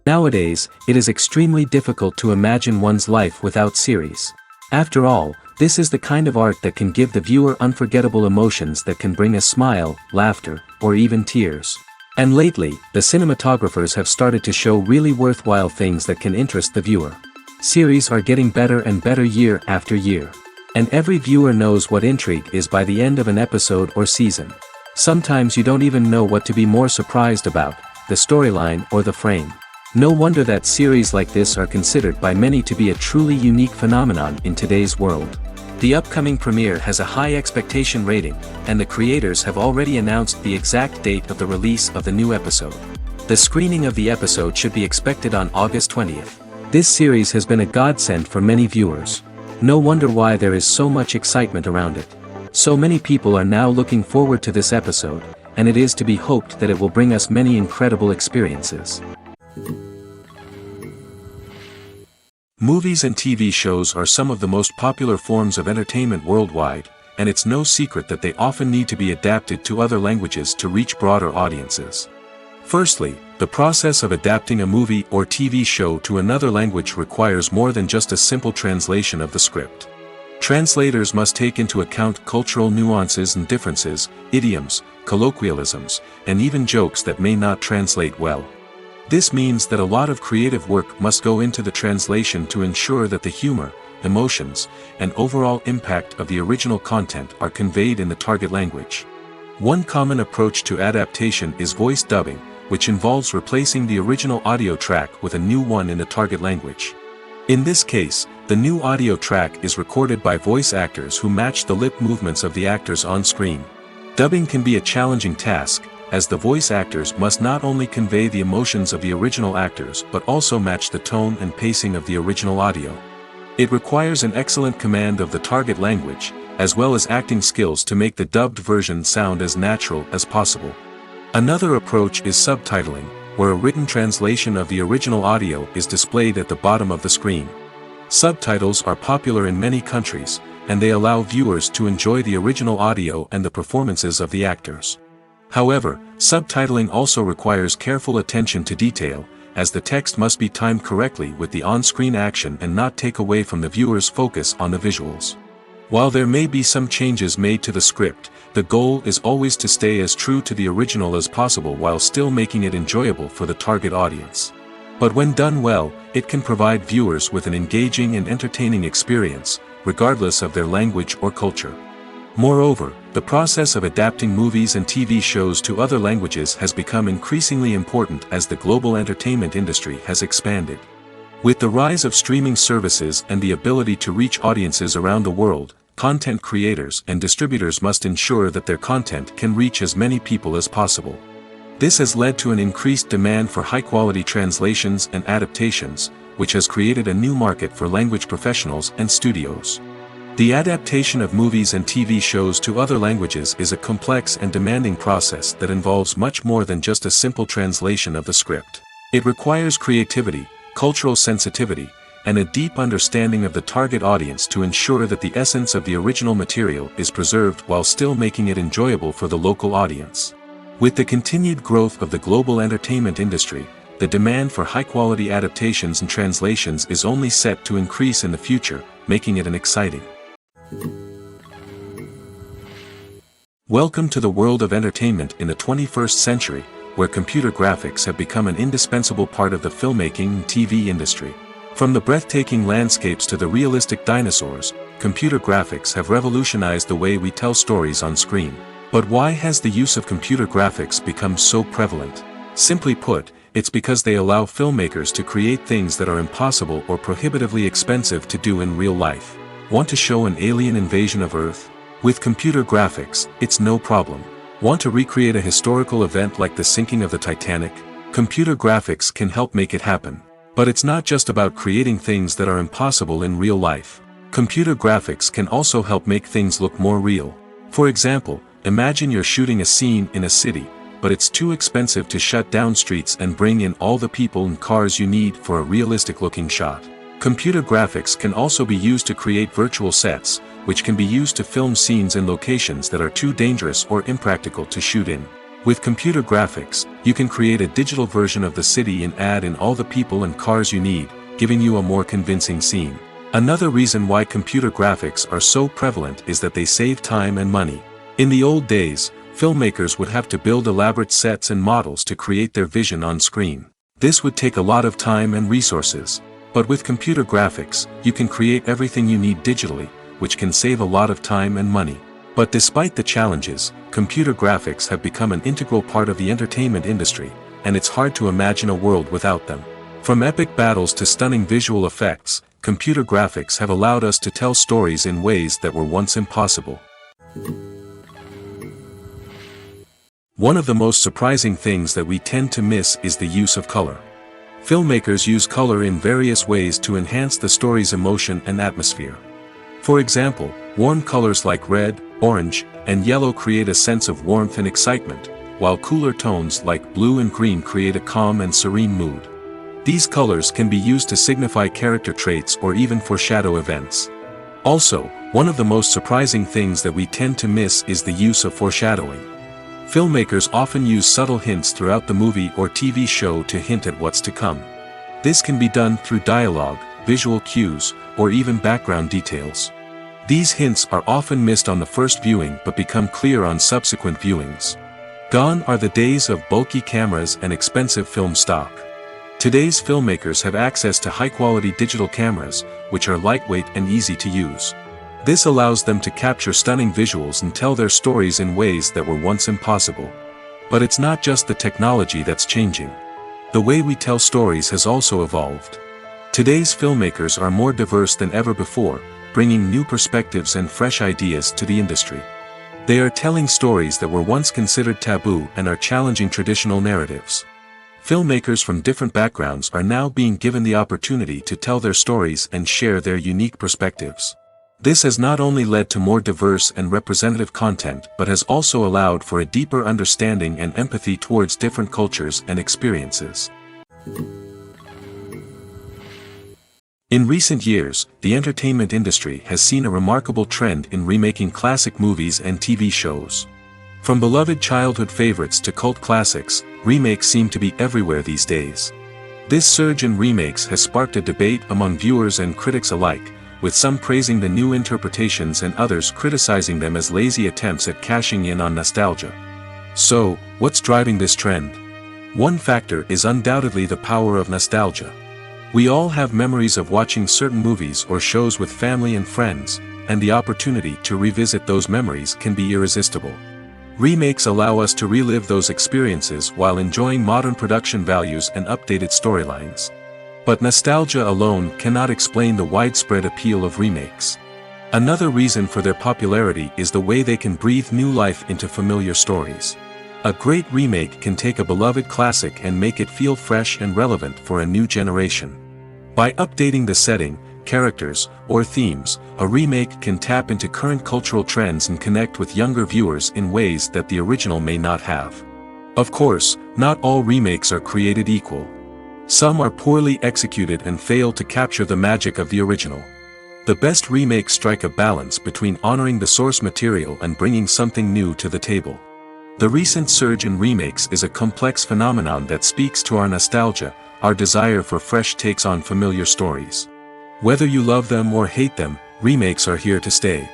Nowadays, it is extremely difficult to imagine one's life without series. After all, this is the kind of art that can give the viewer unforgettable emotions that can bring a smile, laughter, or even tears. And lately, the cinematographers have started to show really worthwhile things that can interest the viewer. Series are getting better and better year after year. And every viewer knows what intrigue is by the end of an episode or season. Sometimes you don't even know what to be more surprised about, the storyline or the frame. No wonder that series like this are considered by many to be a truly unique phenomenon in today's world. The upcoming premiere has a high expectation rating, and the creators have already announced the exact date of the release of the new episode. The screening of the episode should be expected on August 20th. This series has been a godsend for many viewers. No wonder why there is so much excitement around it. So many people are now looking forward to this episode, and it is to be hoped that it will bring us many incredible experiences. Movies and TV shows are some of the most popular forms of entertainment worldwide, and it's no secret that they often need to be adapted to other languages to reach broader audiences. Firstly, the process of adapting a movie or TV show to another language requires more than just a simple translation of the script. Translators must take into account cultural nuances and differences, idioms, colloquialisms, and even jokes that may not translate well. This means that a lot of creative work must go into the translation to ensure that the humor, emotions, and overall impact of the original content are conveyed in the target language. One common approach to adaptation is voice dubbing, which involves replacing the original audio track with a new one in the target language. In this case, the new audio track is recorded by voice actors who match the lip movements of the actors on screen. Dubbing can be a challenging task, as the voice actors must not only convey the emotions of the original actors but also match the tone and pacing of the original audio. It requires an excellent command of the target language, as well as acting skills to make the dubbed version sound as natural as possible. Another approach is subtitling, where a written translation of the original audio is displayed at the bottom of the screen. Subtitles are popular in many countries, and they allow viewers to enjoy the original audio and the performances of the actors. However, subtitling also requires careful attention to detail, as the text must be timed correctly with the on-screen action and not take away from the viewer's focus on the visuals. While there may be some changes made to the script, the goal is always to stay as true to the original as possible while still making it enjoyable for the target audience. But when done well, it can provide viewers with an engaging and entertaining experience, regardless of their language or culture. Moreover, the process of adapting movies and TV shows to other languages has become increasingly important as the global entertainment industry has expanded. With the rise of streaming services and the ability to reach audiences around the world, content creators and distributors must ensure that their content can reach as many people as possible. This has led to an increased demand for high-quality translations and adaptations, which has created a new market for language professionals and studios. The adaptation of movies and TV shows to other languages is a complex and demanding process that involves much more than just a simple translation of the script. It requires creativity, cultural sensitivity, and a deep understanding of the target audience to ensure that the essence of the original material is preserved while still making it enjoyable for the local audience. With the continued growth of the global entertainment industry, the demand for high-quality adaptations and translations is only set to increase in the future, making it an exciting. Welcome to the world of entertainment in the 21st century, where computer graphics have become an indispensable part of the filmmaking and TV industry. From the breathtaking landscapes to the realistic dinosaurs, computer graphics have revolutionized the way we tell stories on screen. But why has the use of computer graphics become so prevalent? Simply put, it's because they allow filmmakers to create things that are impossible or prohibitively expensive to do in real life. Want to show an alien invasion of Earth? With computer graphics, it's no problem. Want to recreate a historical event like the sinking of the Titanic? Computer graphics can help make it happen. But it's not just about creating things that are impossible in real life. Computer graphics can also help make things look more real. For example, imagine you're shooting a scene in a city, but it's too expensive to shut down streets and bring in all the people and cars you need for a realistic-looking shot. Computer graphics can also be used to create virtual sets, which can be used to film scenes in locations that are too dangerous or impractical to shoot in. With computer graphics, you can create a digital version of the city and add in all the people and cars you need, giving you a more convincing scene. Another reason why computer graphics are so prevalent is that they save time and money. In the old days, filmmakers would have to build elaborate sets and models to create their vision on screen. This would take a lot of time and resources. But with computer graphics, you can create everything you need digitally, which can save a lot of time and money. But despite the challenges, computer graphics have become an integral part of the entertainment industry, and it's hard to imagine a world without them. From epic battles to stunning visual effects, computer graphics have allowed us to tell stories in ways that were once impossible. One of the most surprising things that we tend to miss is the use of color. Filmmakers use color in various ways to enhance the story's emotion and atmosphere. For example, warm colors like red, orange, and yellow create a sense of warmth and excitement, while cooler tones like blue and green create a calm and serene mood. These colors can be used to signify character traits or even foreshadow events. Also, one of the most surprising things that we tend to miss is the use of foreshadowing. Filmmakers often use subtle hints throughout the movie or TV show to hint at what's to come. This can be done through dialogue, visual cues, or even background details. These hints are often missed on the first viewing but become clear on subsequent viewings. Gone are the days of bulky cameras and expensive film stock. Today's filmmakers have access to high-quality digital cameras, which are lightweight and easy to use. This allows them to capture stunning visuals and tell their stories in ways that were once impossible. But it's not just the technology that's changing. The way we tell stories has also evolved. Today's filmmakers are more diverse than ever before, bringing new perspectives and fresh ideas to the industry. They are telling stories that were once considered taboo and are challenging traditional narratives. Filmmakers from different backgrounds are now being given the opportunity to tell their stories and share their unique perspectives. This has not only led to more diverse and representative content but has also allowed for a deeper understanding and empathy towards different cultures and experiences. In recent years, the entertainment industry has seen a remarkable trend in remaking classic movies and TV shows. From beloved childhood favorites to cult classics, remakes seem to be everywhere these days. This surge in remakes has sparked a debate among viewers and critics alike, with some praising the new interpretations and others criticizing them as lazy attempts at cashing in on nostalgia. So, what's driving this trend? One factor is undoubtedly the power of nostalgia. We all have memories of watching certain movies or shows with family and friends, and the opportunity to revisit those memories can be irresistible. Remakes allow us to relive those experiences while enjoying modern production values and updated storylines. But nostalgia alone cannot explain the widespread appeal of remakes. Another reason for their popularity is the way they can breathe new life into familiar stories. A great remake can take a beloved classic and make it feel fresh and relevant for a new generation. By updating the setting, characters, or themes, a remake can tap into current cultural trends and connect with younger viewers in ways that the original may not have. Of course, not all remakes are created equal. Some are poorly executed and fail to capture the magic of the original. The best remakes strike a balance between honoring the source material and bringing something new to the table. The recent surge in remakes is a complex phenomenon that speaks to our nostalgia, our desire for fresh takes on familiar stories. Whether you love them or hate them, remakes are here to stay.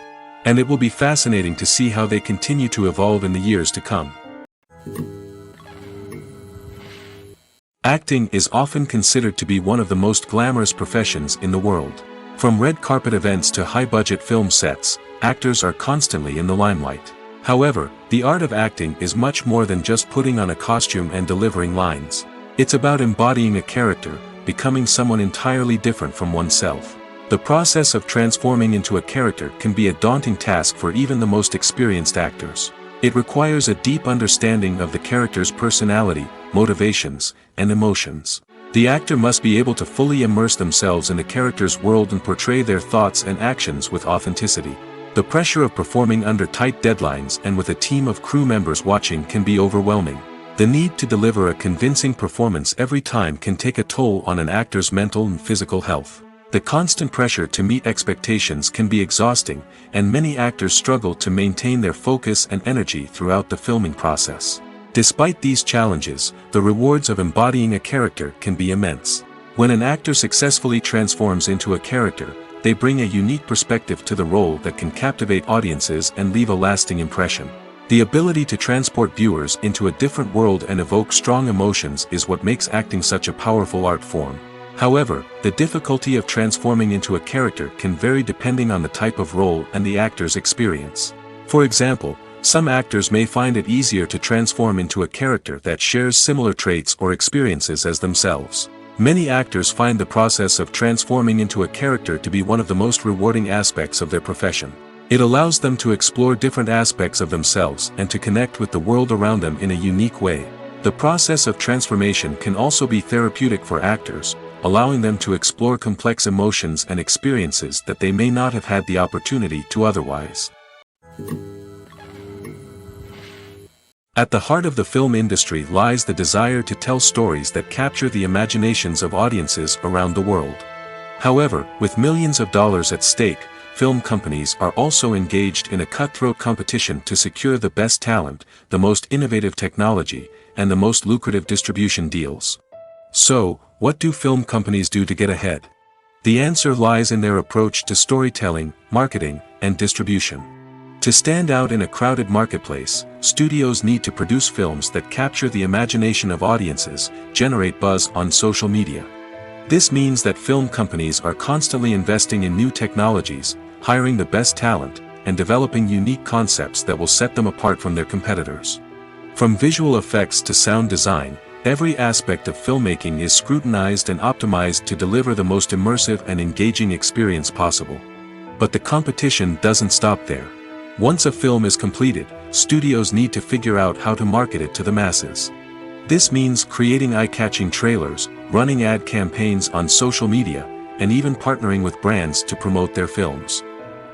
And it will be fascinating to see how they continue to evolve in the years to come. Acting is often considered to be one of the most glamorous professions in the world. From red carpet events to high-budget film sets, actors are constantly in the limelight. However, the art of acting is much more than just putting on a costume and delivering lines. It's about embodying a character, becoming someone entirely different from oneself. The process of transforming into a character can be a daunting task for even the most experienced actors. It requires a deep understanding of the character's personality, motivations, and emotions. The actor must be able to fully immerse themselves in the character's world and portray their thoughts and actions with authenticity. The pressure of performing under tight deadlines and with a team of crew members watching can be overwhelming. The need to deliver a convincing performance every time can take a toll on an actor's mental and physical health. The constant pressure to meet expectations can be exhausting, and many actors struggle to maintain their focus and energy throughout the filming process. Despite these challenges, the rewards of embodying a character can be immense. When an actor successfully transforms into a character, they bring a unique perspective to the role that can captivate audiences and leave a lasting impression. The ability to transport viewers into a different world and evoke strong emotions is what makes acting such a powerful art form. However, the difficulty of transforming into a character can vary depending on the type of role and the actor's experience. For example, some actors may find it easier to transform into a character that shares similar traits or experiences as themselves. Many actors find the process of transforming into a character to be one of the most rewarding aspects of their profession. It allows them to explore different aspects of themselves and to connect with the world around them in a unique way. The process of transformation can also be therapeutic for actors, allowing them to explore complex emotions and experiences that they may not have had the opportunity to otherwise. At the heart of the film industry lies the desire to tell stories that capture the imaginations of audiences around the world. However, with millions of dollars at stake, film companies are also engaged in a cutthroat competition to secure the best talent, the most innovative technology, and the most lucrative distribution deals. So, what do film companies do to get ahead? The answer lies in their approach to storytelling, marketing, and distribution. To stand out in a crowded marketplace, studios need to produce films that capture the imagination of audiences, generate buzz on social media. This means that film companies are constantly investing in new technologies, hiring the best talent, and developing unique concepts that will set them apart from their competitors. From visual effects to sound design, every aspect of filmmaking is scrutinized and optimized to deliver the most immersive and engaging experience possible. But the competition doesn't stop there. Once a film is completed, studios need to figure out how to market it to the masses. This means creating eye-catching trailers, running ad campaigns on social media, and even partnering with brands to promote their films.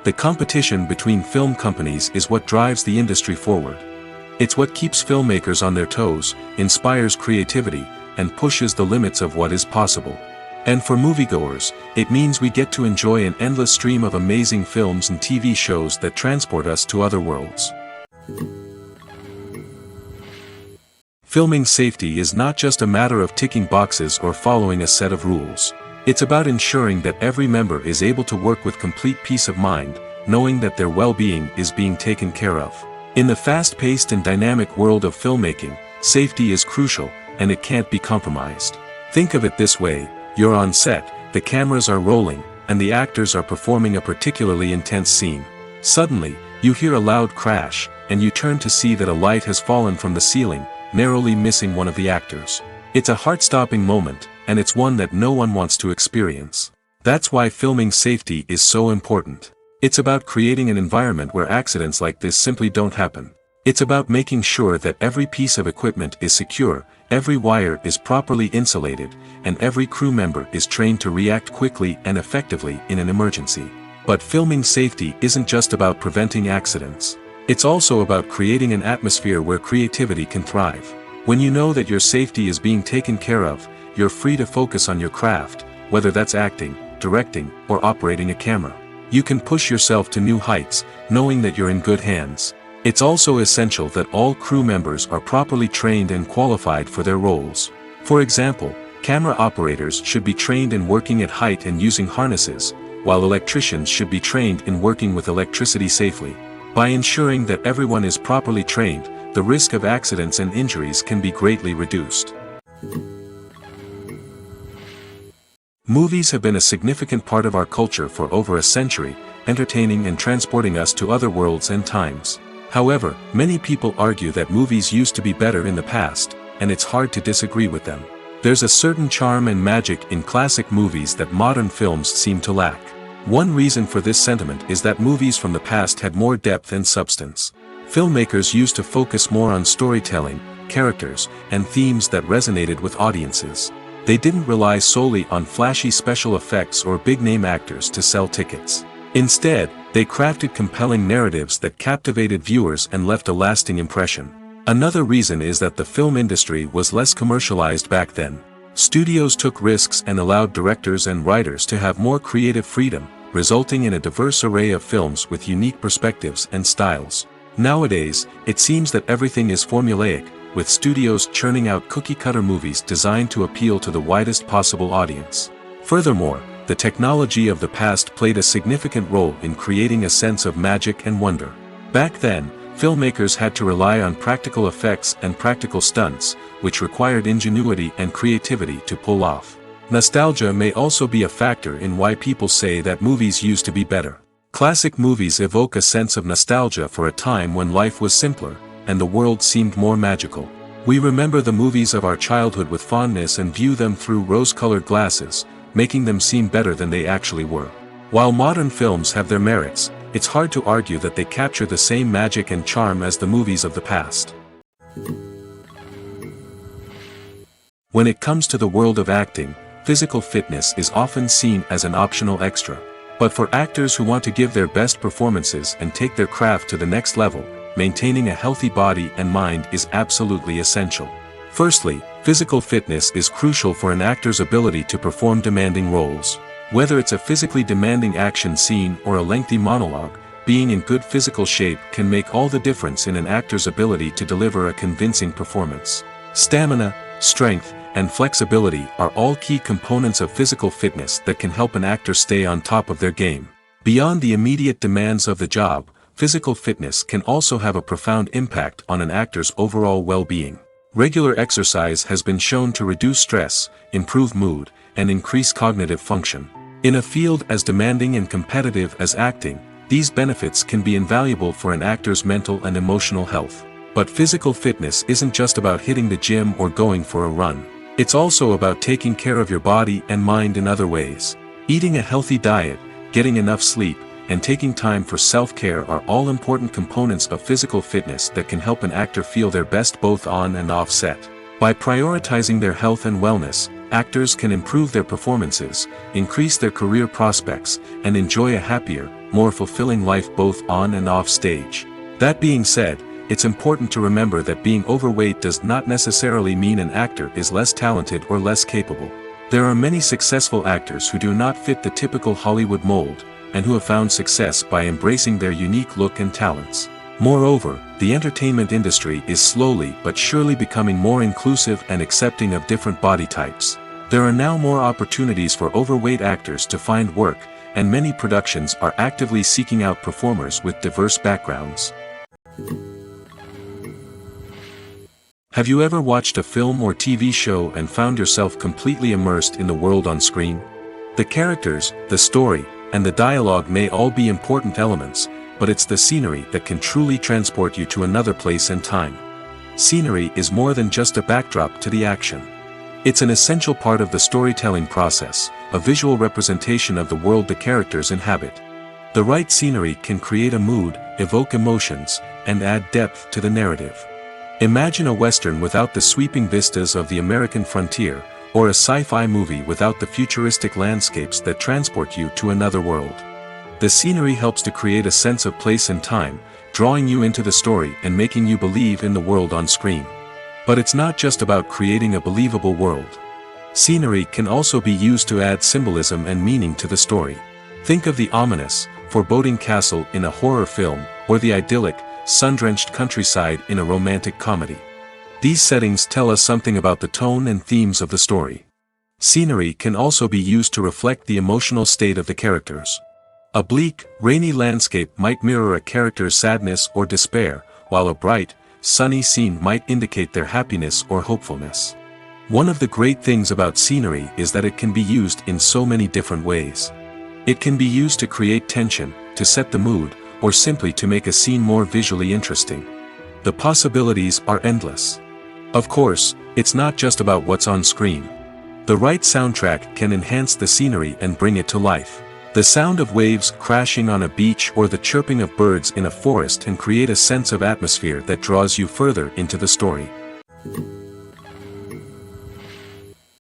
The competition between film companies is what drives the industry forward. It's what keeps filmmakers on their toes, inspires creativity, and pushes the limits of what is possible. And for moviegoers, it means we get to enjoy an endless stream of amazing films and TV shows that transport us to other worlds. Filming safety is not just a matter of ticking boxes or following a set of rules. It's about ensuring that every member is able to work with complete peace of mind, knowing that their well-being is being taken care of. In the fast-paced and dynamic world of filmmaking, safety is crucial, and it can't be compromised. Think of it this way. You're on set, the cameras are rolling, and the actors are performing a particularly intense scene. Suddenly, you hear a loud crash, and you turn to see that a light has fallen from the ceiling, narrowly missing one of the actors. It's a heart-stopping moment, and it's one that no one wants to experience. That's why filming safety is so important. It's about creating an environment where accidents like this simply don't happen. It's about making sure that every piece of equipment is secure, every wire is properly insulated, and every crew member is trained to react quickly and effectively in an emergency. But filming safety isn't just about preventing accidents. It's also about creating an atmosphere where creativity can thrive. When you know that your safety is being taken care of, you're free to focus on your craft, whether that's acting, directing, or operating a camera. You can push yourself to new heights, knowing that you're in good hands. It's also essential that all crew members are properly trained and qualified for their roles. For example, camera operators should be trained in working at height and using harnesses, while electricians should be trained in working with electricity safely. By ensuring that everyone is properly trained, the risk of accidents and injuries can be greatly reduced. Movies have been a significant part of our culture for over a century, entertaining and transporting us to other worlds and times. However, many people argue that movies used to be better in the past, and it's hard to disagree with them. There's a certain charm and magic in classic movies that modern films seem to lack. One reason for this sentiment is that movies from the past had more depth and substance. Filmmakers used to focus more on storytelling, characters, and themes that resonated with audiences. They didn't rely solely on flashy special effects or big-name actors to sell tickets. Instead, they crafted compelling narratives that captivated viewers and left a lasting impression. Another reason is that the film industry was less commercialized back then. Studios took risks and allowed directors and writers to have more creative freedom, resulting in a diverse array of films with unique perspectives and styles. Nowadays, it seems that everything is formulaic, with studios churning out cookie-cutter movies designed to appeal to the widest possible audience. Furthermore, the technology of the past played a significant role in creating a sense of magic and wonder. Back then, filmmakers had to rely on practical effects and practical stunts, which required ingenuity and creativity to pull off. Nostalgia may also be a factor in why people say that movies used to be better. Classic movies evoke a sense of nostalgia for a time when life was simpler, and the world seemed more magical. We remember the movies of our childhood with fondness and view them through rose-colored glasses, making them seem better than they actually were. While modern films have their merits, it's hard to argue that they capture the same magic and charm as the movies of the past. When it comes to the world of acting, physical fitness is often seen as an optional extra. But for actors who want to give their best performances and take their craft to the next level, maintaining a healthy body and mind is absolutely essential. Firstly, physical fitness is crucial for an actor's ability to perform demanding roles. Whether it's a physically demanding action scene or a lengthy monologue, being in good physical shape can make all the difference in an actor's ability to deliver a convincing performance. Stamina, strength, and flexibility are all key components of physical fitness that can help an actor stay on top of their game. Beyond the immediate demands of the job, physical fitness can also have a profound impact on an actor's overall well-being. Regular exercise has been shown to reduce stress, improve mood, and increase cognitive function. In a field as demanding and competitive as acting, these benefits can be invaluable for an actor's mental and emotional health. But physical fitness isn't just about hitting the gym or going for a run. It's also about taking care of your body and mind in other ways. Eating a healthy diet, getting enough sleep, and taking time for self-care are all important components of physical fitness that can help an actor feel their best both on and off set. By prioritizing their health and wellness, actors can improve their performances, increase their career prospects, and enjoy a happier, more fulfilling life both on and off stage. That being said, it's important to remember that being overweight does not necessarily mean an actor is less talented or less capable. There are many successful actors who do not fit the typical Hollywood mold, and who have found success by embracing their unique look and talents. Moreover, the entertainment industry is slowly but surely becoming more inclusive and accepting of different body types. There are now more opportunities for overweight actors to find work, and many productions are actively seeking out performers with diverse backgrounds. Have you ever watched a film or TV show and found yourself completely immersed in the world on screen? The characters, the story, and the dialogue may all be important elements, but it's the scenery that can truly transport you to another place and time. Scenery is more than just a backdrop to the action. It's an essential part of the storytelling process, a visual representation of the world the characters inhabit. The right scenery can create a mood, evoke emotions, and add depth to the narrative. Imagine a Western without the sweeping vistas of the American frontier, or a sci-fi movie without the futuristic landscapes that transport you to another world. The scenery helps to create a sense of place and time, drawing you into the story and making you believe in the world on screen. But it's not just about creating a believable world. Scenery can also be used to add symbolism and meaning to the story. Think of the ominous, foreboding castle in a horror film, or the idyllic, sun-drenched countryside in a romantic comedy. These settings tell us something about the tone and themes of the story. Scenery can also be used to reflect the emotional state of the characters. A bleak, rainy landscape might mirror a character's sadness or despair, while a bright, sunny scene might indicate their happiness or hopefulness. One of the great things about scenery is that it can be used in so many different ways. It can be used to create tension, to set the mood, or simply to make a scene more visually interesting. The possibilities are endless. Of course, it's not just about what's on screen. The right soundtrack can enhance the scenery and bring it to life. The sound of waves crashing on a beach or the chirping of birds in a forest can create a sense of atmosphere that draws you further into the story.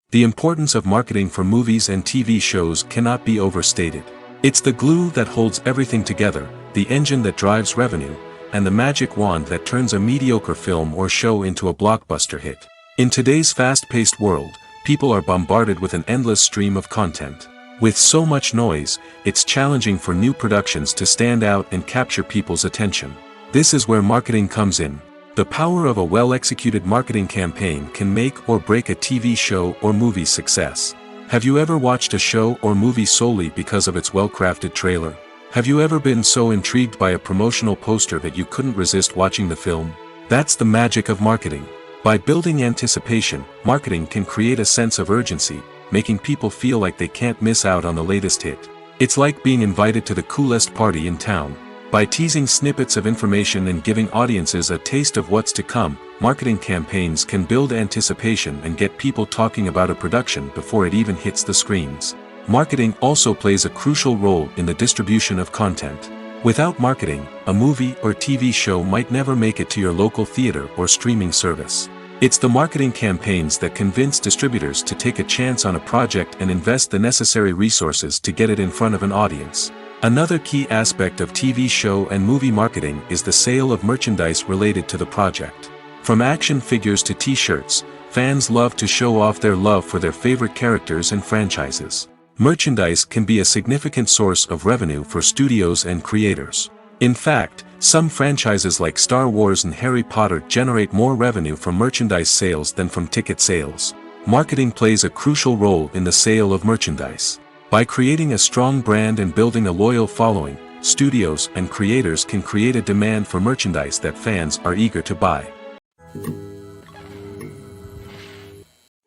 The importance of marketing for movies and TV shows cannot be overstated. It's the glue that holds everything together, the engine that drives revenue, and the magic wand that turns a mediocre film or show into a blockbuster hit. In today's fast-paced world, people are bombarded with an endless stream of content. With so much noise, it's challenging for new productions to stand out and capture people's attention. This is where marketing comes in. The power of a well-executed marketing campaign can make or break a TV show or movie's success. Have you ever watched a show or movie solely because of its well-crafted trailer? Have you ever been so intrigued by a promotional poster that you couldn't resist watching the film? That's the magic of marketing. By building anticipation, marketing can create a sense of urgency, making people feel like they can't miss out on the latest hit. It's like being invited to the coolest party in town. By teasing snippets of information and giving audiences a taste of what's to come, marketing campaigns can build anticipation and get people talking about a production before it even hits the screens. Marketing also plays a crucial role in the distribution of content. Without marketing, a movie or TV show might never make it to your local theater or streaming service. It's the marketing campaigns that convince distributors to take a chance on a project and invest the necessary resources to get it in front of an audience. Another key aspect of TV show and movie marketing is the sale of merchandise related to the project. From action figures to t-shirts, fans love to show off their love for their favorite characters and franchises. Merchandise can be a significant source of revenue for studios and creators. In fact, some franchises like Star Wars and Harry Potter generate more revenue from merchandise sales than from ticket sales. Marketing plays a crucial role in the sale of merchandise. By creating a strong brand and building a loyal following, studios and creators can create a demand for merchandise that fans are eager to buy.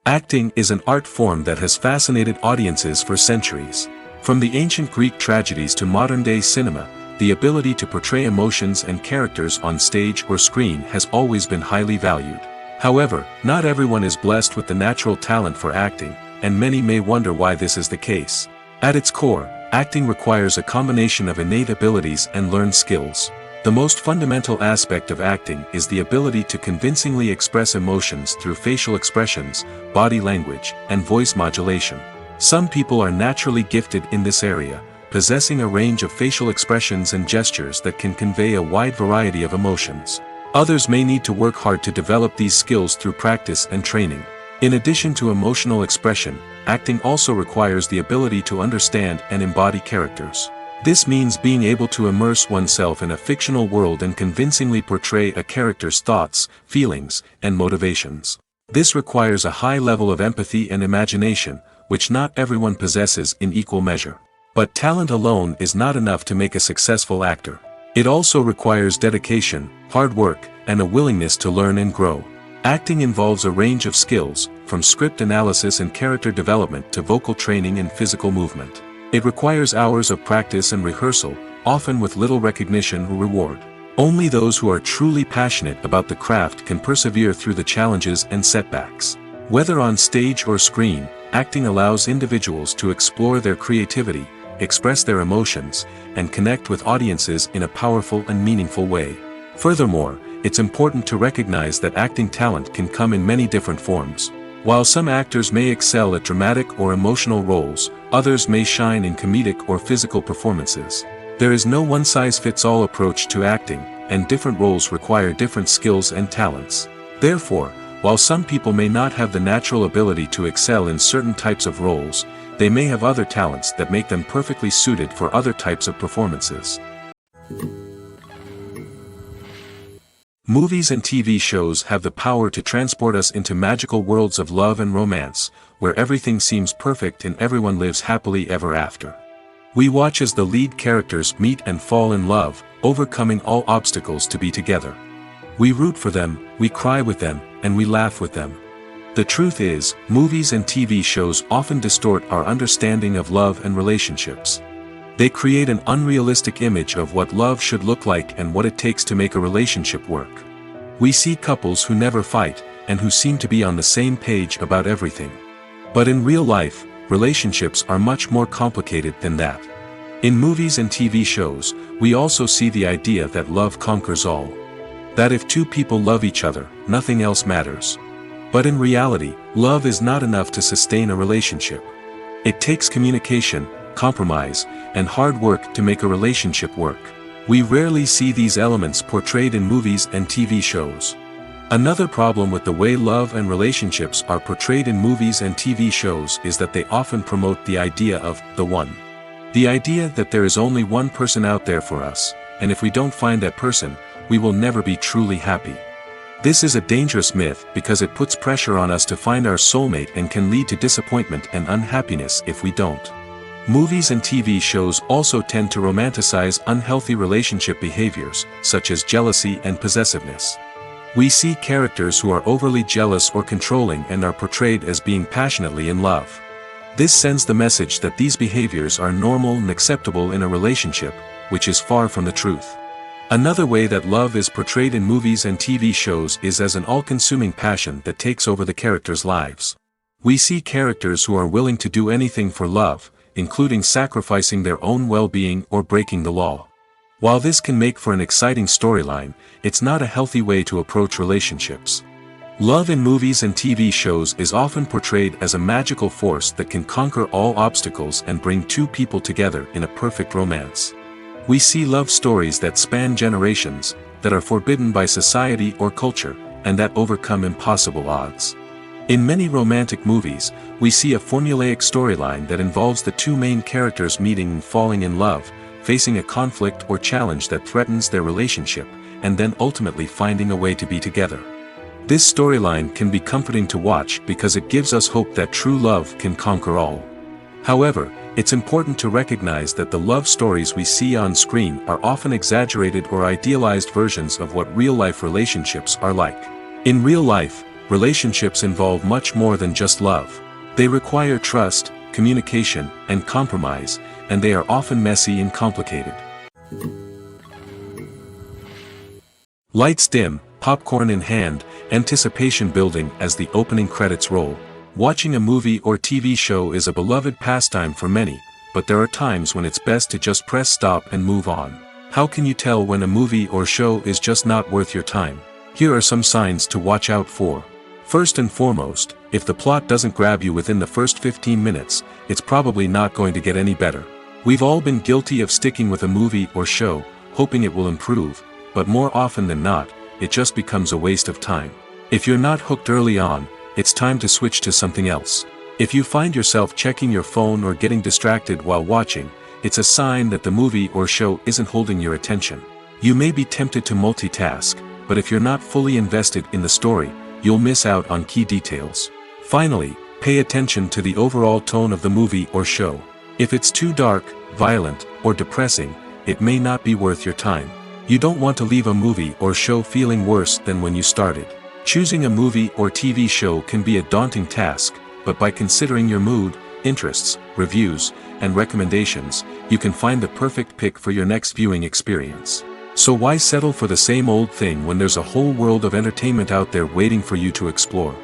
Acting is an art form that has fascinated audiences for centuries. From the ancient Greek tragedies to modern-day cinema, the ability to portray emotions and characters on stage or screen has always been highly valued. However, not everyone is blessed with the natural talent for acting, and many may wonder why this is the case. At its core, acting requires a combination of innate abilities and learned skills. The most fundamental aspect of acting is the ability to convincingly express emotions through facial expressions, body language, and voice modulation. Some people are naturally gifted in this area, possessing a range of facial expressions and gestures that can convey a wide variety of emotions. Others may need to work hard to develop these skills through practice and training. In addition to emotional expression, acting also requires the ability to understand and embody characters. This means being able to immerse oneself in a fictional world and convincingly portray a character's thoughts, feelings, and motivations. This requires a high level of empathy and imagination, which not everyone possesses in equal measure. But talent alone is not enough to make a successful actor. It also requires dedication, hard work, and a willingness to learn and grow. Acting involves a range of skills, from script analysis and character development to vocal training and physical movement. It requires hours of practice and rehearsal, often with little recognition or reward. Only those who are truly passionate about the craft can persevere through the challenges and setbacks. Whether on stage or screen, acting allows individuals to explore their creativity, express their emotions, and connect with audiences in a powerful and meaningful way. Furthermore, it's important to recognize that acting talent can come in many different forms. While some actors may excel at dramatic or emotional roles, others may shine in comedic or physical performances. There is no one-size-fits-all approach to acting, and different roles require different skills and talents. Therefore, while some people may not have the natural ability to excel in certain types of roles, they may have other talents that make them perfectly suited for other types of performances. Movies and TV shows have the power to transport us into magical worlds of love and romance, where everything seems perfect and everyone lives happily ever after. We watch as the lead characters meet and fall in love, overcoming all obstacles to be together. We root for them, we cry with them, and we laugh with them. The truth is, movies and TV shows often distort our understanding of love and relationships. They create an unrealistic image of what love should look like and what it takes to make a relationship work. We see couples who never fight, and who seem to be on the same page about everything. But in real life, relationships are much more complicated than that. In movies and TV shows, we also see the idea that love conquers all. That if two people love each other, nothing else matters. But in reality, love is not enough to sustain a relationship. It takes communication, compromise, and hard work to make a relationship work. We rarely see these elements portrayed in movies and TV shows. Another problem with the way love and relationships are portrayed in movies and TV shows is that they often promote the idea of the one. The idea that there is only one person out there for us, and if we don't find that person, we will never be truly happy. This is a dangerous myth because it puts pressure on us to find our soulmate and can lead to disappointment and unhappiness if we don't. Movies and TV shows also tend to romanticize unhealthy relationship behaviors, such as jealousy and possessiveness. We see characters who are overly jealous or controlling and are portrayed as being passionately in love. This sends the message that these behaviors are normal and acceptable in a relationship, which is far from the truth. Another way that love is portrayed in movies and TV shows is as an all-consuming passion that takes over the characters' lives. We see characters who are willing to do anything for love, including sacrificing their own well-being or breaking the law. While this can make for an exciting storyline, it's not a healthy way to approach relationships. Love in movies and TV shows is often portrayed as a magical force that can conquer all obstacles and bring two people together in a perfect romance. We see love stories that span generations, that are forbidden by society or culture, and that overcome impossible odds. In many romantic movies, we see a formulaic storyline that involves the two main characters meeting and falling in love, facing a conflict or challenge that threatens their relationship, and then ultimately finding a way to be together. This storyline can be comforting to watch because it gives us hope that true love can conquer all. However, it's important to recognize that the love stories we see on screen are often exaggerated or idealized versions of what real-life relationships are like. In real life, relationships involve much more than just love. They require trust, communication, and compromise, and they are often messy and complicated. Lights dim, popcorn in hand, anticipation building as the opening credits roll. Watching a movie or TV show is a beloved pastime for many, but there are times when it's best to just press stop and move on. How can you tell when a movie or show is just not worth your time? Here are some signs to watch out for. First and foremost, if the plot doesn't grab you within the first 15 minutes, it's probably not going to get any better. We've all been guilty of sticking with a movie or show, hoping it will improve, but more often than not, it just becomes a waste of time. If you're not hooked early on, it's time to switch to something else. If you find yourself checking your phone or getting distracted while watching, it's a sign that the movie or show isn't holding your attention. You may be tempted to multitask, but if you're not fully invested in the story, you'll miss out on key details. Finally, pay attention to the overall tone of the movie or show. If it's too dark, violent, or depressing, it may not be worth your time. You don't want to leave a movie or show feeling worse than when you started. Choosing a movie or TV show can be a daunting task, but by considering your mood, interests, reviews, and recommendations, you can find the perfect pick for your next viewing experience. So why settle for the same old thing when there's a whole world of entertainment out there waiting for you to explore?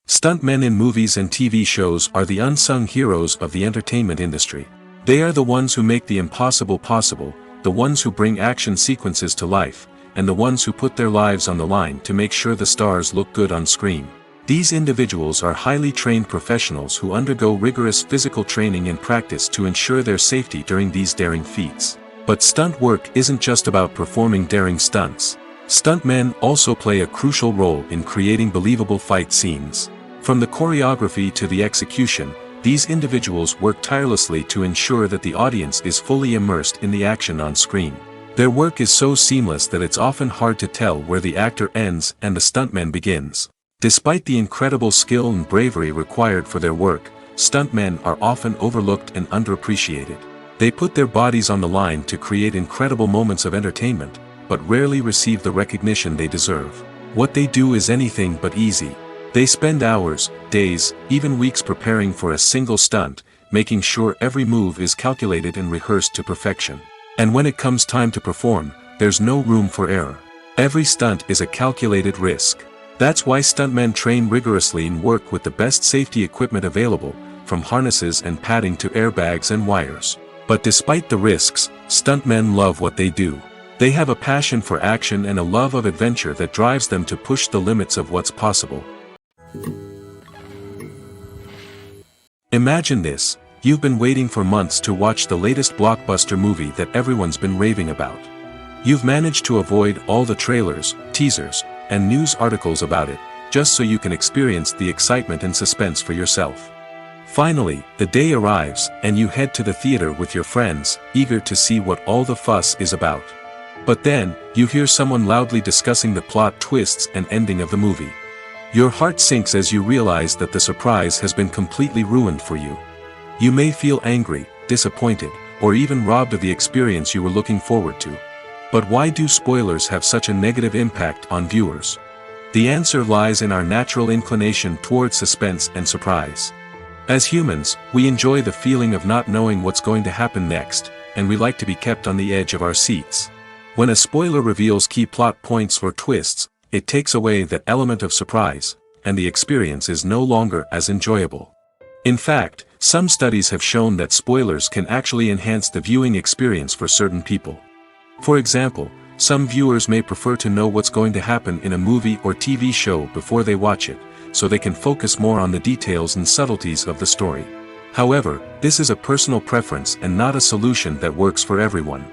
Stuntmen in movies and TV shows are the unsung heroes of the entertainment industry. They are the ones who make the impossible possible, the ones who bring action sequences to life, and the ones who put their lives on the line to make sure the stars look good on screen. These individuals are highly trained professionals who undergo rigorous physical training and practice to ensure their safety during these daring feats. But stunt work isn't just about performing daring stunts. Stuntmen also play a crucial role in creating believable fight scenes. From the choreography to the execution, these individuals work tirelessly to ensure that the audience is fully immersed in the action on screen. Their work is so seamless that it's often hard to tell where the actor ends and the stuntman begins. Despite the incredible skill and bravery required for their work, stuntmen are often overlooked and underappreciated. They put their bodies on the line to create incredible moments of entertainment, but rarely receive the recognition they deserve. What they do is anything but easy. They spend hours, days, even weeks preparing for a single stunt, making sure every move is calculated and rehearsed to perfection. And when it comes time to perform, there's no room for error. Every stunt is a calculated risk. That's why stuntmen train rigorously and work with the best safety equipment available, from harnesses and padding to airbags and wires. But despite the risks, stuntmen love what they do. They have a passion for action and a love of adventure that drives them to push the limits of what's possible. Imagine this. You've been waiting for months to watch the latest blockbuster movie that everyone's been raving about. You've managed to avoid all the trailers, teasers, and news articles about it, just so you can experience the excitement and suspense for yourself. Finally, the day arrives, and you head to the theater with your friends, eager to see what all the fuss is about. But then, you hear someone loudly discussing the plot twists and ending of the movie. Your heart sinks as you realize that the surprise has been completely ruined for you. You may feel angry, disappointed, or even robbed of the experience you were looking forward to. But why do spoilers have such a negative impact on viewers? The answer lies in our natural inclination toward suspense and surprise. As humans, we enjoy the feeling of not knowing what's going to happen next, and we like to be kept on the edge of our seats. When a spoiler reveals key plot points or twists, it takes away that element of surprise, and the experience is no longer as enjoyable. In fact, some studies have shown that spoilers can actually enhance the viewing experience for certain people. For example, some viewers may prefer to know what's going to happen in a movie or TV show before they watch it, so they can focus more on the details and subtleties of the story. However, this is a personal preference and not a solution that works for everyone.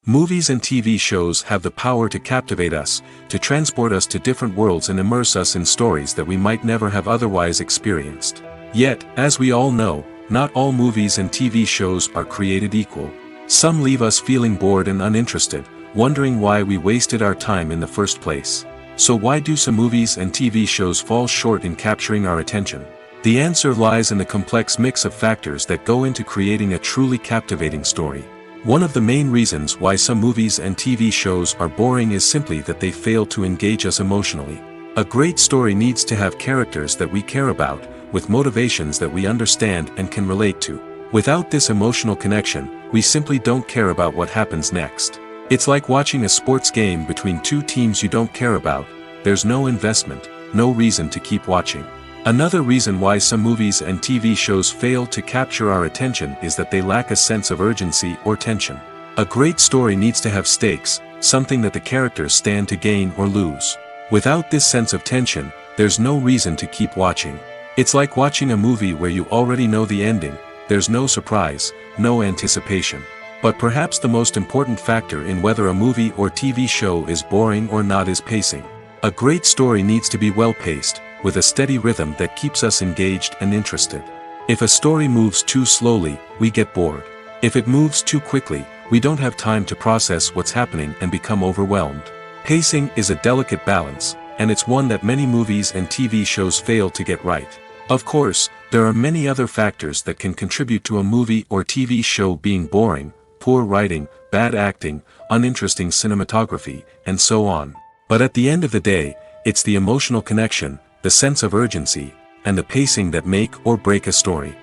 Movies and TV shows have the power to captivate us, to transport us to different worlds and immerse us in stories that we might never have otherwise experienced. Yet, as we all know, not all movies and TV shows are created equal. Some leave us feeling bored and uninterested, wondering why we wasted our time in the first place. So why do some movies and TV shows fall short in capturing our attention? The answer lies in the complex mix of factors that go into creating a truly captivating story. One of the main reasons why some movies and TV shows are boring is simply that they fail to engage us emotionally. A great story needs to have characters that we care about, with motivations that we understand and can relate to. Without this emotional connection, we simply don't care about what happens next. It's like watching a sports game between two teams you don't care about. There's no investment, no reason to keep watching. Another reason why some movies and TV shows fail to capture our attention is that they lack a sense of urgency or tension. A great story needs to have stakes, something that the characters stand to gain or lose. Without this sense of tension, there's no reason to keep watching. It's like watching a movie where you already know the ending. There's no surprise, no anticipation. But perhaps the most important factor in whether a movie or TV show is boring or not is pacing. A great story needs to be well-paced, with a steady rhythm that keeps us engaged and interested. If a story moves too slowly, we get bored. If it moves too quickly, we don't have time to process what's happening and become overwhelmed. Pacing is a delicate balance, and it's one that many movies and TV shows fail to get right. Of course, there are many other factors that can contribute to a movie or TV show being boring: poor writing, bad acting, uninteresting cinematography, and so on. But at the end of the day, it's the emotional connection, the sense of urgency, and the pacing that make or break a story.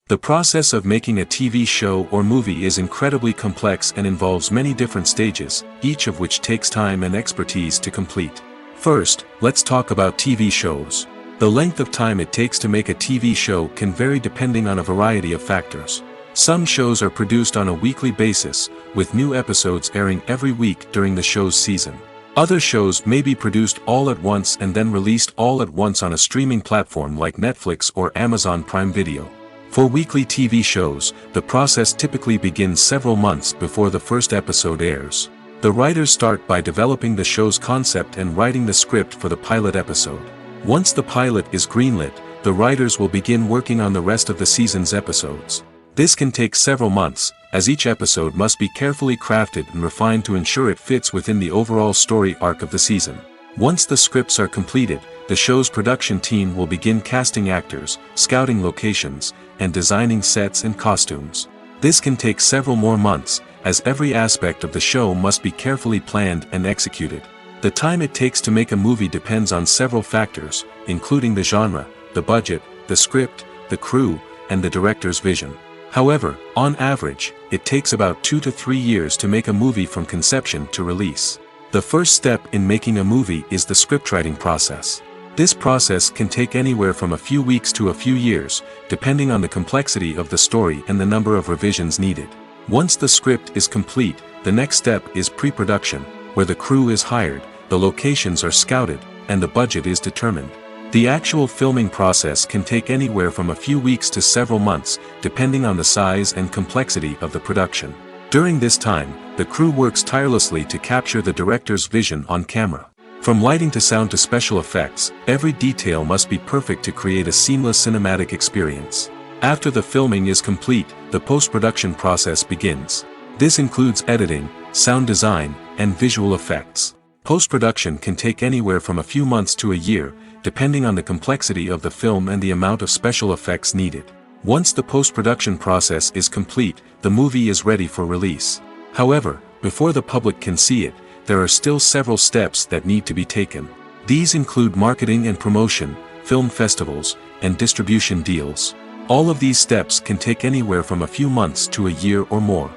The process of making a TV show or movie is incredibly complex and involves many different stages, each of which takes time and expertise to complete. First, let's talk about TV shows. The length of time it takes to make a TV show can vary depending on a variety of factors. Some shows are produced on a weekly basis, with new episodes airing every week during the show's season. Other shows may be produced all at once and then released all at once on a streaming platform like Netflix or Amazon Prime Video. For weekly TV shows, the process typically begins several months before the first episode airs. The writers start by developing the show's concept and writing the script for the pilot episode. Once the pilot is greenlit, the writers will begin working on the rest of the season's episodes. This can take several months, as each episode must be carefully crafted and refined to ensure it fits within the overall story arc of the season. Once the scripts are completed, the show's production team will begin casting actors, scouting locations, and designing sets and costumes. This can take several more months, as every aspect of the show must be carefully planned and executed. The time it takes to make a movie depends on several factors, including the genre, the budget, the script, the crew, and the director's vision. However, on average, it takes about 2 to 3 years to make a movie from conception to release. The first step in making a movie is the scriptwriting process. This process can take anywhere from a few weeks to a few years, depending on the complexity of the story and the number of revisions needed. Once the script is complete, the next step is pre-production, where the crew is hired, the locations are scouted, and the budget is determined. The actual filming process can take anywhere from a few weeks to several months, depending on the size and complexity of the production. During this time, the crew works tirelessly to capture the director's vision on camera. From lighting to sound to special effects, every detail must be perfect to create a seamless cinematic experience. After the filming is complete, the post-production process begins. This includes editing, sound design, and visual effects. Post-production can take anywhere from a few months to a year, depending on the complexity of the film and the amount of special effects needed. Once the post-production process is complete, the movie is ready for release. However, before the public can see it, there are still several steps that need to be taken. These include marketing and promotion, film festivals, and distribution deals. All of these steps can take anywhere from a few months to a year or more.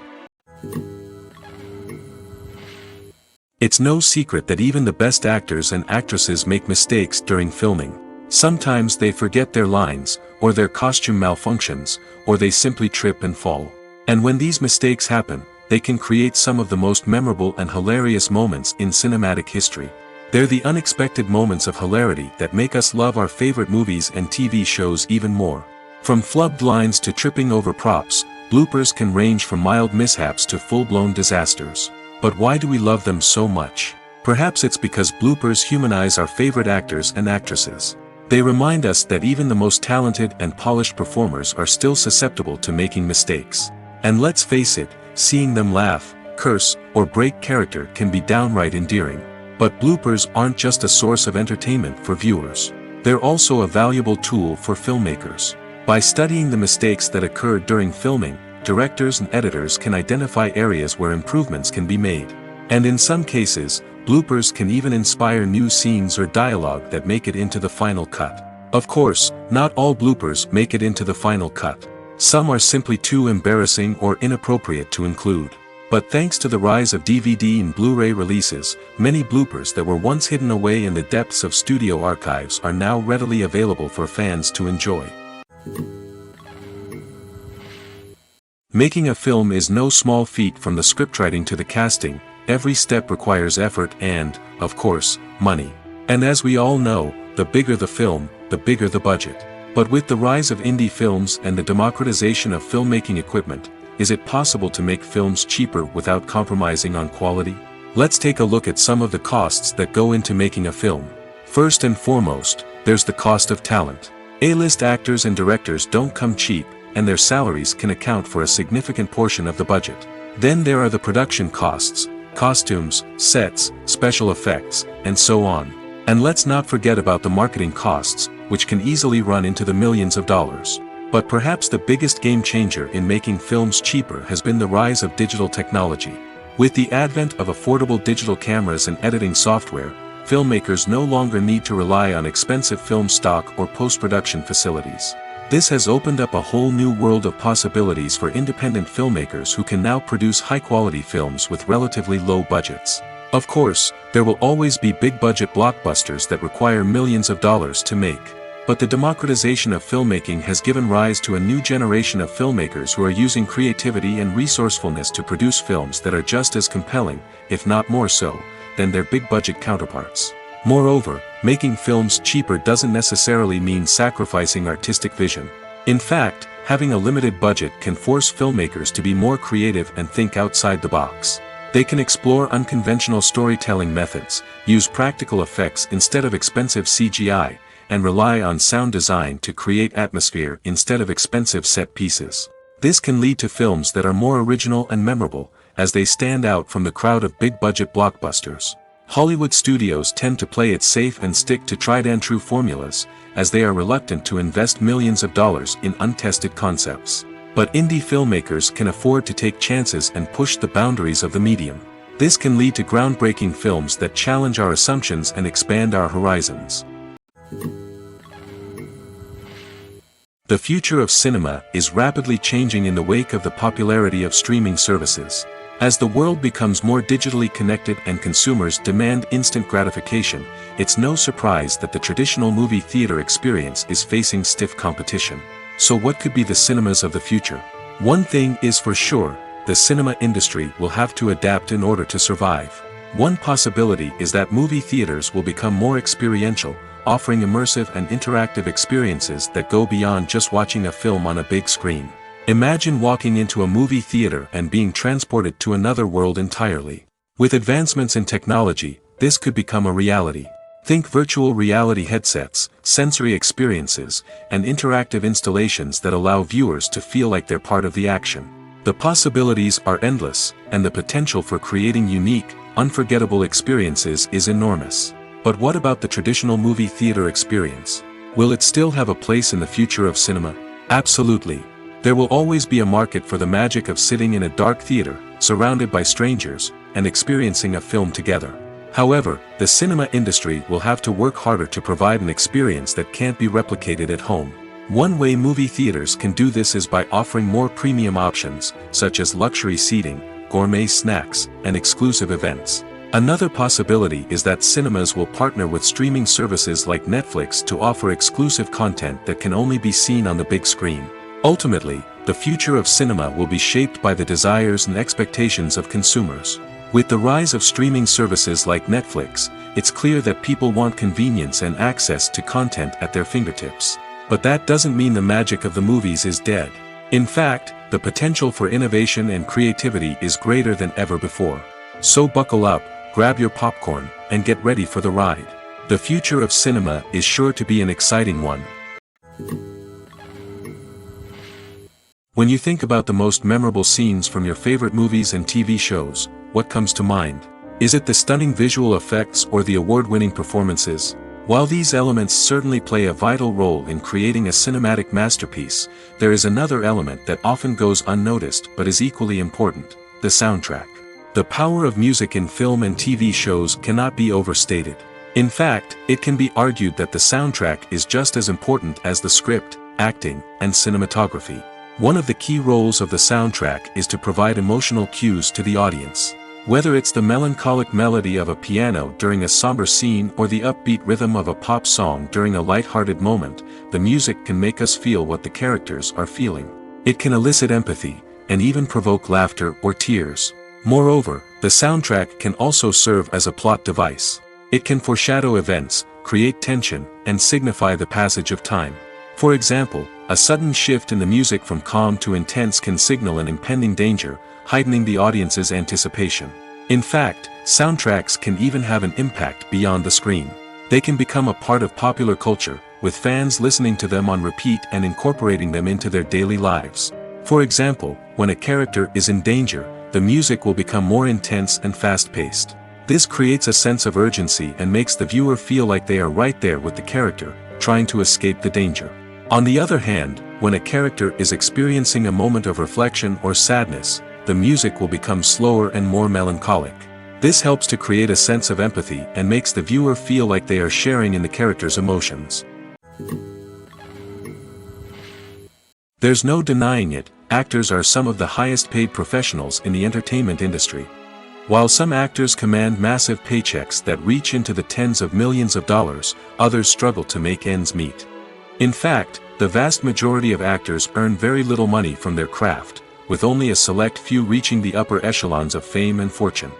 It's no secret that even the best actors and actresses make mistakes during filming. Sometimes they forget their lines, or their costume malfunctions, or they simply trip and fall. And when these mistakes happen, they can create some of the most memorable and hilarious moments in cinematic history. They're the unexpected moments of hilarity that make us love our favorite movies and TV shows even more. From flubbed lines to tripping over props, bloopers can range from mild mishaps to full-blown disasters. But why do we love them so much? Perhaps it's because bloopers humanize our favorite actors and actresses. They remind us that even the most talented and polished performers are still susceptible to making mistakes. And let's face it, seeing them laugh, curse, or break character can be downright endearing. But bloopers aren't just a source of entertainment for viewers. They're also a valuable tool for filmmakers. By studying the mistakes that occurred during filming, directors and editors can identify areas where improvements can be made. And in some cases, bloopers can even inspire new scenes or dialogue that make it into the final cut. Of course, not all bloopers make it into the final cut. Some are simply too embarrassing or inappropriate to include. But thanks to the rise of DVD and Blu-ray releases, many bloopers that were once hidden away in the depths of studio archives are now readily available for fans to enjoy. Making a film is no small feat. From the scriptwriting to the casting, every step requires effort and, of course, money. And as we all know, the bigger the film, the bigger the budget. But with the rise of indie films and the democratization of filmmaking equipment, is it possible to make films cheaper without compromising on quality? Let's take a look at some of the costs that go into making a film. First and foremost, there's the cost of talent. A-list actors and directors don't come cheap, and their salaries can account for a significant portion of the budget. Then there are the production costs, costumes, sets, special effects, and so on. And let's not forget about the marketing costs, which can easily run into the millions of dollars. But perhaps the biggest game changer in making films cheaper has been the rise of digital technology. With the advent of affordable digital cameras and editing software, filmmakers no longer need to rely on expensive film stock or post-production facilities. This has opened up a whole new world of possibilities for independent filmmakers who can now produce high-quality films with relatively low budgets. Of course, there will always be big-budget blockbusters that require millions of dollars to make. But the democratization of filmmaking has given rise to a new generation of filmmakers who are using creativity and resourcefulness to produce films that are just as compelling, if not more so, than their big-budget counterparts. Moreover, making films cheaper doesn't necessarily mean sacrificing artistic vision. In fact, having a limited budget can force filmmakers to be more creative and think outside the box. They can explore unconventional storytelling methods, use practical effects instead of expensive CGI, and rely on sound design to create atmosphere instead of expensive set pieces. This can lead to films that are more original and memorable, as they stand out from the crowd of big-budget blockbusters. Hollywood studios tend to play it safe and stick to tried-and-true formulas, as they are reluctant to invest millions of dollars in untested concepts. But indie filmmakers can afford to take chances and push the boundaries of the medium. This can lead to groundbreaking films that challenge our assumptions and expand our horizons. The future of cinema is rapidly changing in the wake of the popularity of streaming services. As the world becomes more digitally connected and consumers demand instant gratification, it's no surprise that the traditional movie theater experience is facing stiff competition. So what could be the cinemas of the future? One thing is for sure, the cinema industry will have to adapt in order to survive. One possibility is that movie theaters will become more experiential, offering immersive and interactive experiences that go beyond just watching a film on a big screen. Imagine walking into a movie theater and being transported to another world entirely. With advancements in technology, this could become a reality. Think virtual reality headsets, sensory experiences, and interactive installations that allow viewers to feel like they're part of the action. The possibilities are endless, and the potential for creating unique, unforgettable experiences is enormous. But what about the traditional movie theater experience? Will it still have a place in the future of cinema? Absolutely. There will always be a market for the magic of sitting in a dark theater, surrounded by strangers, and experiencing a film together. However, the cinema industry will have to work harder to provide an experience that can't be replicated at home. One way movie theaters can do this is by offering more premium options, such as luxury seating, gourmet snacks, and exclusive events. Another possibility is that cinemas will partner with streaming services like Netflix to offer exclusive content that can only be seen on the big screen. Ultimately, the future of cinema will be shaped by the desires and expectations of consumers. With the rise of streaming services like Netflix, it's clear that people want convenience and access to content at their fingertips. But that doesn't mean the magic of the movies is dead. In fact, the potential for innovation and creativity is greater than ever before. So buckle up, grab your popcorn, and get ready for the ride. The future of cinema is sure to be an exciting one. When you think about the most memorable scenes from your favorite movies and TV shows, what comes to mind? Is it the stunning visual effects or the award-winning performances? While these elements certainly play a vital role in creating a cinematic masterpiece, there is another element that often goes unnoticed but is equally important: the soundtrack. The power of music in film and TV shows cannot be overstated. In fact, it can be argued that the soundtrack is just as important as the script, acting, and cinematography. One of the key roles of the soundtrack is to provide emotional cues to the audience. Whether it's the melancholic melody of a piano during a somber scene or the upbeat rhythm of a pop song during a light-hearted moment, the music can make us feel what the characters are feeling. It can elicit empathy, and even provoke laughter or tears. Moreover, the soundtrack can also serve as a plot device. It can foreshadow events, create tension, and signify the passage of time. For example, a sudden shift in the music from calm to intense can signal an impending danger, heightening the audience's anticipation. In fact, soundtracks can even have an impact beyond the screen. They can become a part of popular culture, with fans listening to them on repeat and incorporating them into their daily lives. For example, when a character is in danger, the music will become more intense and fast-paced. This creates a sense of urgency and makes the viewer feel like they are right there with the character, trying to escape the danger. On the other hand, when a character is experiencing a moment of reflection or sadness, the music will become slower and more melancholic. This helps to create a sense of empathy and makes the viewer feel like they are sharing in the character's emotions. There's no denying it, actors are some of the highest paid professionals in the entertainment industry. While some actors command massive paychecks that reach into the tens of millions of dollars, others struggle to make ends meet. In fact, the vast majority of actors earn very little money from their craft, with only a select few reaching the upper echelons of fame and fortune.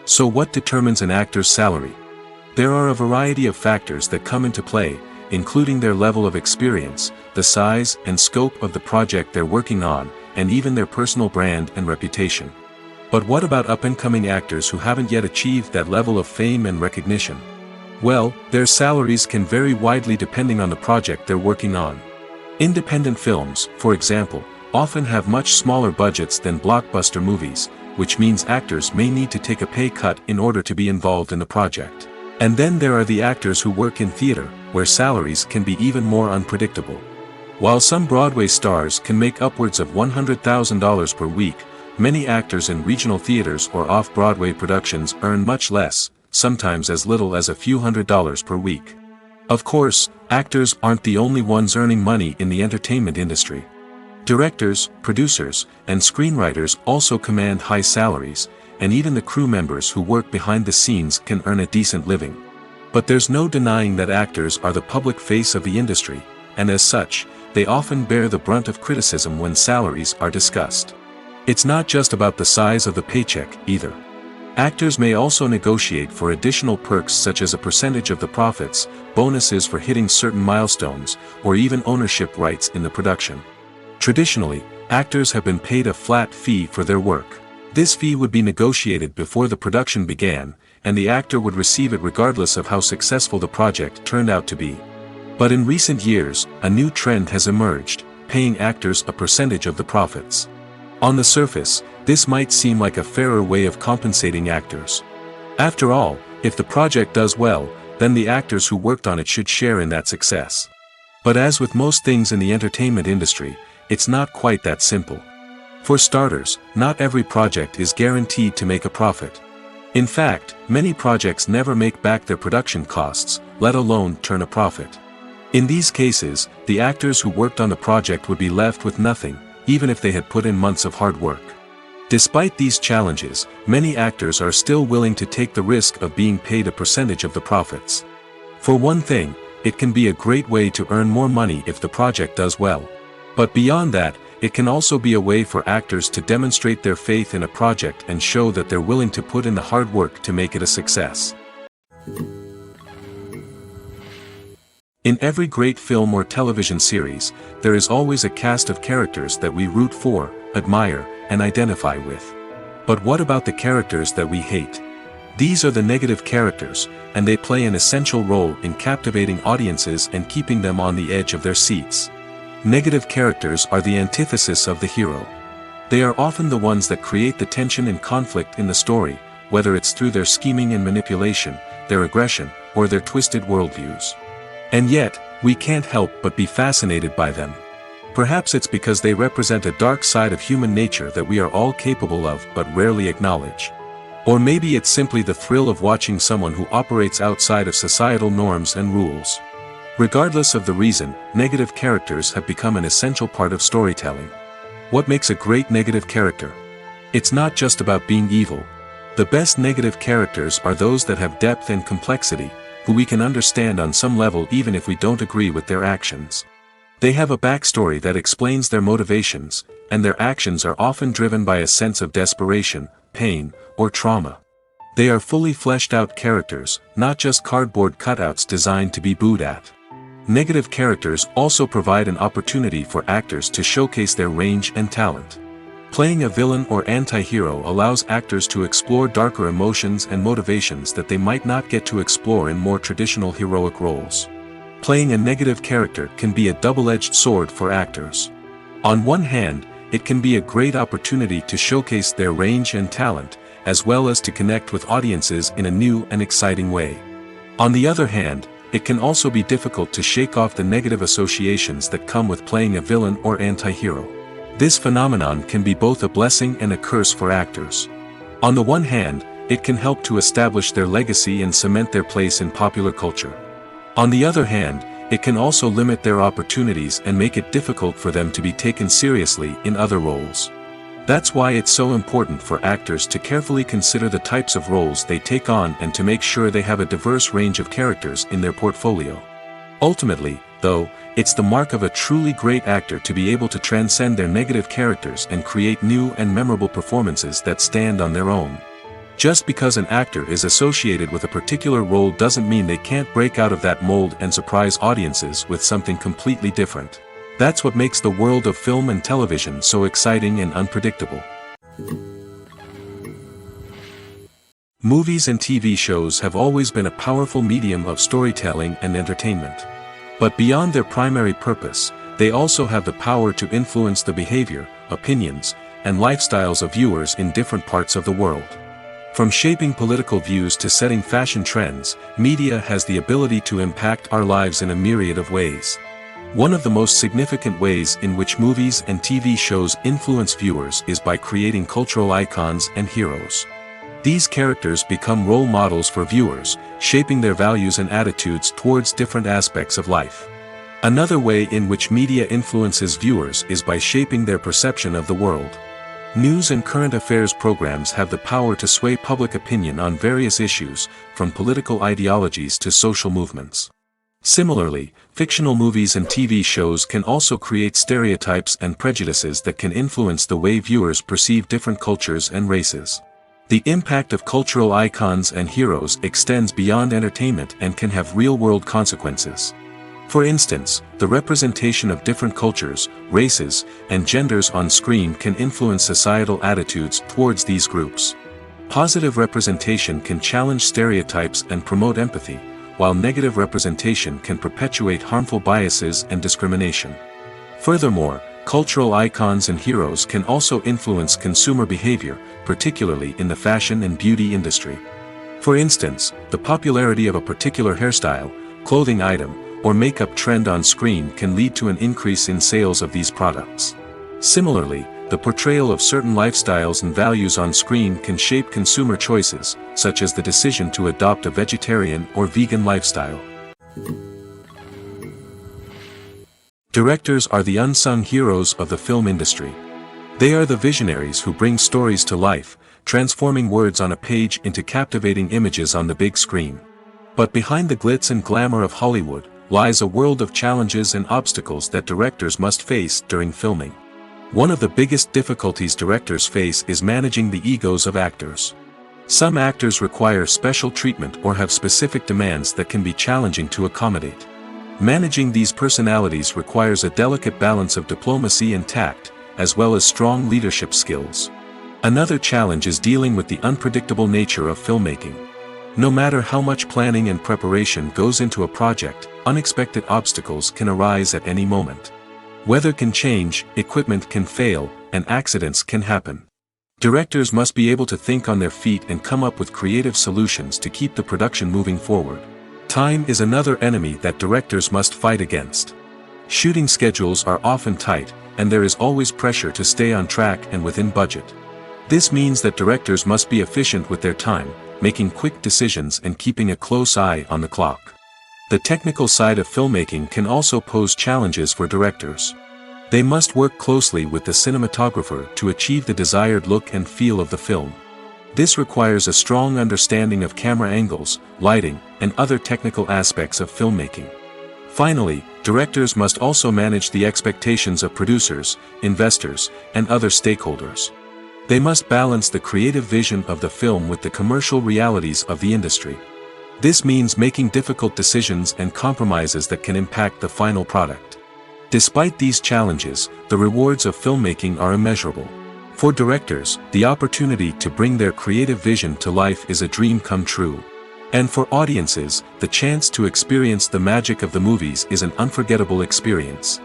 So what determines an actor's salary? There are a variety of factors that come into play, including their level of experience, the size and scope of the project they're working on, and even their personal brand and reputation. But what about up-and-coming actors who haven't yet achieved that level of fame and recognition? Well, their salaries can vary widely depending on the project they're working on. Independent films, for example, often have much smaller budgets than blockbuster movies, which means actors may need to take a pay cut in order to be involved in the project. And then there are the actors who work in theater, where salaries can be even more unpredictable. While some Broadway stars can make upwards of $100,000 per week, many actors in regional theaters or off-Broadway productions earn much less, sometimes as little as a few $100s per week. Of course, actors aren't the only ones earning money in the entertainment industry. Directors, producers, and screenwriters also command high salaries, and even the crew members who work behind the scenes can earn a decent living. But there's no denying that actors are the public face of the industry, and as such, they often bear the brunt of criticism when salaries are discussed. It's not just about the size of the paycheck, either. Actors may also negotiate for additional perks such as a percentage of the profits, bonuses for hitting certain milestones, or even ownership rights in the production. Traditionally, actors have been paid a flat fee for their work. This fee would be negotiated before the production began, and the actor would receive it regardless of how successful the project turned out to be. But in recent years, a new trend has emerged, paying actors a percentage of the profits. On the surface, this might seem like a fairer way of compensating actors. After all, if the project does well, then the actors who worked on it should share in that success. But as with most things in the entertainment industry, it's not quite that simple. For starters, not every project is guaranteed to make a profit. In fact, many projects never make back their production costs, let alone turn a profit. In these cases, the actors who worked on the project would be left with nothing, even if they had put in months of hard work. Despite these challenges, many actors are still willing to take the risk of being paid a percentage of the profits. For one thing, it can be a great way to earn more money if the project does well. But beyond that, it can also be a way for actors to demonstrate their faith in a project and show that they're willing to put in the hard work to make it a success. In every great film or television series, there is always a cast of characters that we root for, admire, and identify with. But what about the characters that we hate? These are the negative characters, and they play an essential role in captivating audiences and keeping them on the edge of their seats. Negative characters are the antithesis of the hero. They are often the ones that create the tension and conflict in the story, whether it's through their scheming and manipulation, their aggression, or their twisted worldviews. And yet, we can't help but be fascinated by them. Perhaps it's because they represent a dark side of human nature that we are all capable of but rarely acknowledge. Or maybe it's simply the thrill of watching someone who operates outside of societal norms and rules. Regardless of the reason, negative characters have become an essential part of storytelling. What makes a great negative character? It's not just about being evil. The best negative characters are those that have depth and complexity, who we can understand on some level even if we don't agree with their actions. They have a backstory that explains their motivations, and their actions are often driven by a sense of desperation, pain, or trauma. They are fully fleshed out characters, not just cardboard cutouts designed to be booed at. Negative characters also provide an opportunity for actors to showcase their range and talent. Playing a villain or anti-hero allows actors to explore darker emotions and motivations that they might not get to explore in more traditional heroic roles. Playing a negative character can be a double-edged sword for actors. On one hand, it can be a great opportunity to showcase their range and talent, as well as to connect with audiences in a new and exciting way. On the other hand, it can also be difficult to shake off the negative associations that come with playing a villain or anti-hero. This phenomenon can be both a blessing and a curse for actors. On the one hand, it can help to establish their legacy and cement their place in popular culture. On the other hand, it can also limit their opportunities and make it difficult for them to be taken seriously in other roles. That's why it's so important for actors to carefully consider the types of roles they take on and to make sure they have a diverse range of characters in their portfolio. Ultimately, though, it's the mark of a truly great actor to be able to transcend their negative characters and create new and memorable performances that stand on their own. Just because an actor is associated with a particular role doesn't mean they can't break out of that mold and surprise audiences with something completely different. That's what makes the world of film and television so exciting and unpredictable. Movies and TV shows have always been a powerful medium of storytelling and entertainment. But beyond their primary purpose, they also have the power to influence the behavior, opinions, and lifestyles of viewers in different parts of the world. From shaping political views to setting fashion trends, media has the ability to impact our lives in a myriad of ways. One of the most significant ways in which movies and TV shows influence viewers is by creating cultural icons and heroes. These characters become role models for viewers, shaping their values and attitudes towards different aspects of life. Another way in which media influences viewers is by shaping their perception of the world. News and current affairs programs have the power to sway public opinion on various issues, from political ideologies to social movements. Similarly, fictional movies and TV shows can also create stereotypes and prejudices that can influence the way viewers perceive different cultures and races. The impact of cultural icons and heroes extends beyond entertainment and can have real-world consequences. For instance, the representation of different cultures, races, and genders on screen can influence societal attitudes towards these groups. Positive representation can challenge stereotypes and promote empathy, while negative representation can perpetuate harmful biases and discrimination. Furthermore, cultural icons and heroes can also influence consumer behavior, particularly in the fashion and beauty industry. For instance, the popularity of a particular hairstyle, clothing item, or makeup trend on screen can lead to an increase in sales of these products. Similarly, the portrayal of certain lifestyles and values on screen can shape consumer choices, such as the decision to adopt a vegetarian or vegan lifestyle. Directors are the unsung heroes of the film industry. They are the visionaries who bring stories to life, transforming words on a page into captivating images on the big screen. But behind the glitz and glamour of Hollywood lies a world of challenges and obstacles that directors must face during filming. One of the biggest difficulties directors face is managing the egos of actors. Some actors require special treatment or have specific demands that can be challenging to accommodate. Managing these personalities requires a delicate balance of diplomacy and tact, as well as strong leadership skills. Another challenge is dealing with the unpredictable nature of filmmaking. No matter how much planning and preparation goes into a project, unexpected obstacles can arise at any moment. Weather can change, equipment can fail, and accidents can happen. Directors must be able to think on their feet and come up with creative solutions to keep the production moving forward. Time is another enemy that directors must fight against. Shooting schedules are often tight, and there is always pressure to stay on track and within budget. This means that directors must be efficient with their time, making quick decisions and keeping a close eye on the clock. The technical side of filmmaking can also pose challenges for directors. They must work closely with the cinematographer to achieve the desired look and feel of the film. This requires a strong understanding of camera angles, lighting, and other technical aspects of filmmaking. Finally, directors must also manage the expectations of producers, investors, and other stakeholders. They must balance the creative vision of the film with the commercial realities of the industry. This means making difficult decisions and compromises that can impact the final product. Despite these challenges, the rewards of filmmaking are immeasurable. For directors, the opportunity to bring their creative vision to life is a dream come true. And for audiences, the chance to experience the magic of the movies is an unforgettable experience.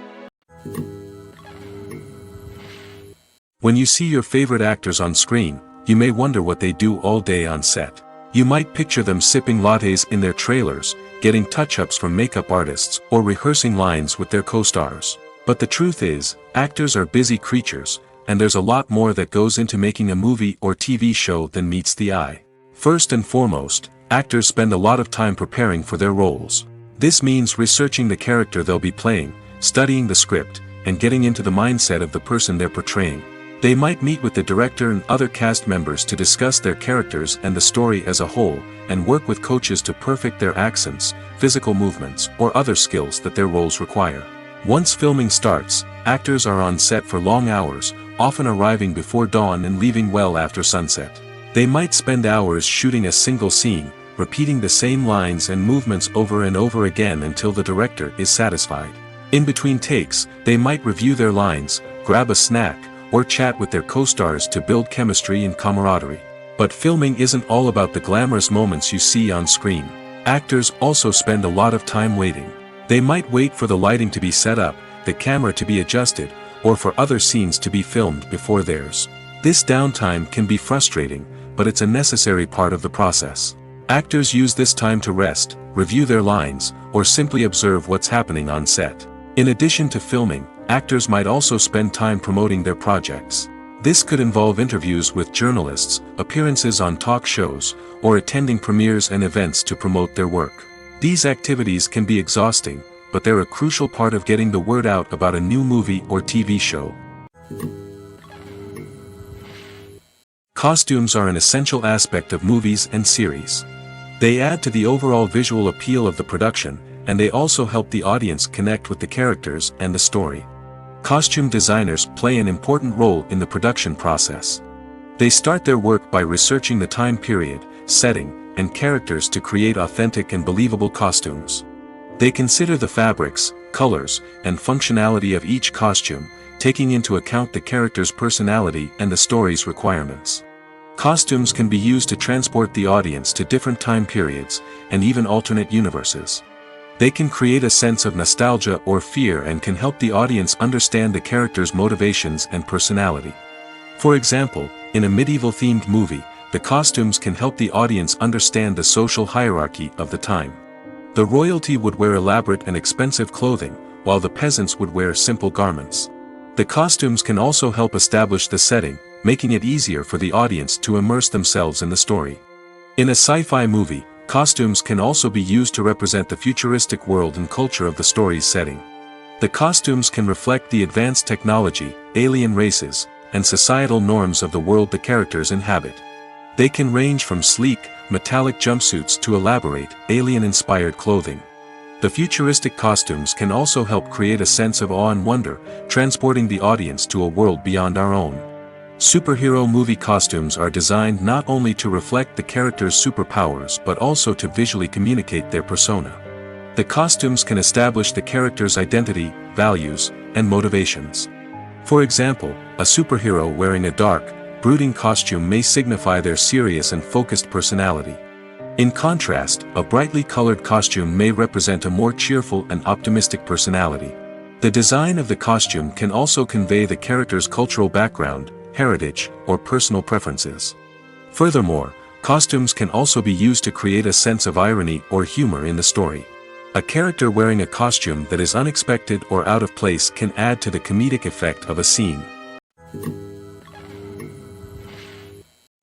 When you see your favorite actors on screen, you may wonder what they do all day on set. You might picture them sipping lattes in their trailers, getting touch-ups from makeup artists, or rehearsing lines with their co-stars. But the truth is, actors are busy creatures, and there's a lot more that goes into making a movie or TV show than meets the eye. First and foremost, actors spend a lot of time preparing for their roles. This means researching the character they'll be playing, studying the script, and getting into the mindset of the person they're portraying. They might meet with the director and other cast members to discuss their characters and the story as a whole, and work with coaches to perfect their accents, physical movements, or other skills that their roles require. Once filming starts, actors are on set for long hours, often arriving before dawn and leaving well after sunset. They might spend hours shooting a single scene, repeating the same lines and movements over and over again until the director is satisfied. In between takes, they might review their lines, grab a snack, or chat with their co-stars to build chemistry and camaraderie. But filming isn't all about the glamorous moments you see on screen. Actors also spend a lot of time waiting. They might wait for the lighting to be set up, the camera to be adjusted, or for other scenes to be filmed before theirs. This downtime can be frustrating, but it's a necessary part of the process. Actors use this time to rest, review their lines, or simply observe what's happening on set. In addition to filming, actors might also spend time promoting their projects. This could involve interviews with journalists, appearances on talk shows, or attending premieres and events to promote their work. These activities can be exhausting, but they're a crucial part of getting the word out about a new movie or TV show. Costumes are an essential aspect of movies and series. They add to the overall visual appeal of the production, and they also help the audience connect with the characters and the story. Costume designers play an important role in the production process. They start their work by researching the time period, setting, and characters to create authentic and believable costumes. They consider the fabrics, colors, and functionality of each costume, taking into account the character's personality and the story's requirements. Costumes can be used to transport the audience to different time periods, and even alternate universes. They can create a sense of nostalgia or fear and can help the audience understand the character's motivations and personality. For example, in a medieval-themed movie, the costumes can help the audience understand the social hierarchy of the time. The royalty would wear elaborate and expensive clothing, while the peasants would wear simple garments. The costumes can also help establish the setting, making it easier for the audience to immerse themselves in the story. In a sci-fi movie, costumes can also be used to represent the futuristic world and culture of the story's setting. The costumes can reflect the advanced technology, alien races, and societal norms of the world the characters inhabit. They can range from sleek, metallic jumpsuits to elaborate, alien-inspired clothing. The futuristic costumes can also help create a sense of awe and wonder, transporting the audience to a world beyond our own. Superhero movie costumes are designed not only to reflect the character's superpowers but also to visually communicate their persona. The costumes can establish the character's identity, values, and motivations. For example, a superhero wearing a dark, brooding costume may signify their serious and focused personality. In contrast, a brightly colored costume may represent a more cheerful and optimistic personality. The design of the costume can also convey the character's cultural background, heritage, or personal preferences. Furthermore, costumes can also be used to create a sense of irony or humor in the story. A character wearing a costume that is unexpected or out of place can add to the comedic effect of a scene.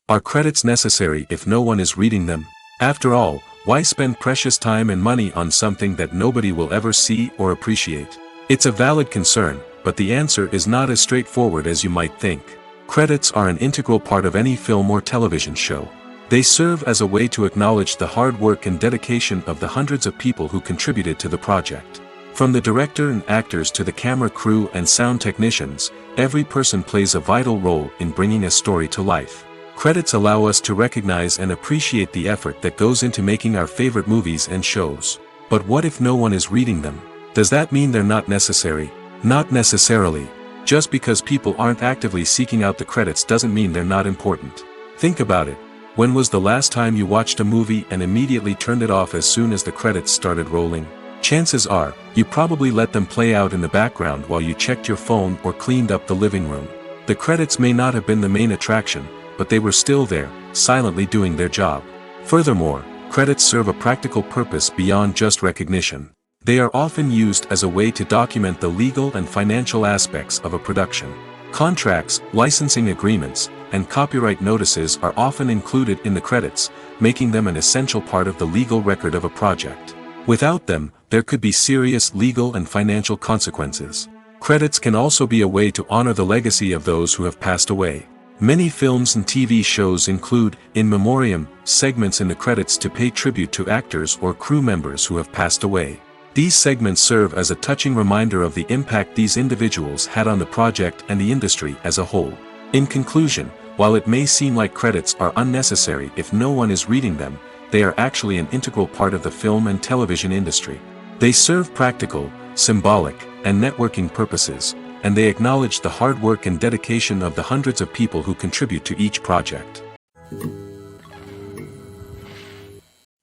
Are credits necessary if no one is reading them? After all, why spend precious time and money on something that nobody will ever see or appreciate? It's a valid concern, but the answer is not as straightforward as you might think. Credits are an integral part of any film or television show. They serve as a way to acknowledge the hard work and dedication of the hundreds of people who contributed to the project. From the director and actors to the camera crew and sound technicians, every person plays a vital role in bringing a story to life. Credits allow us to recognize and appreciate the effort that goes into making our favorite movies and shows. But what if no one is reading them? Does that mean they're not necessary? Not necessarily. Just because people aren't actively seeking out the credits doesn't mean they're not important. Think about it. When was the last time you watched a movie and immediately turned it off as soon as the credits started rolling? Chances are, you probably let them play out in the background while you checked your phone or cleaned up the living room. The credits may not have been the main attraction, but they were still there, silently doing their job. Furthermore, credits serve a practical purpose beyond just recognition. They are often used as a way to document the legal and financial aspects of a production. Contracts, licensing agreements, and copyright notices are often included in the credits, making them an essential part of the legal record of a project. Without them, there could be serious legal and financial consequences. Credits can also be a way to honor the legacy of those who have passed away. Many films and TV shows include, in memoriam, segments in the credits to pay tribute to actors or crew members who have passed away. These segments serve as a touching reminder of the impact these individuals had on the project and the industry as a whole. In conclusion, while it may seem like credits are unnecessary if no one is reading them, they are actually an integral part of the film and television industry. They serve practical, symbolic, and networking purposes, and they acknowledge the hard work and dedication of the hundreds of people who contribute to each project.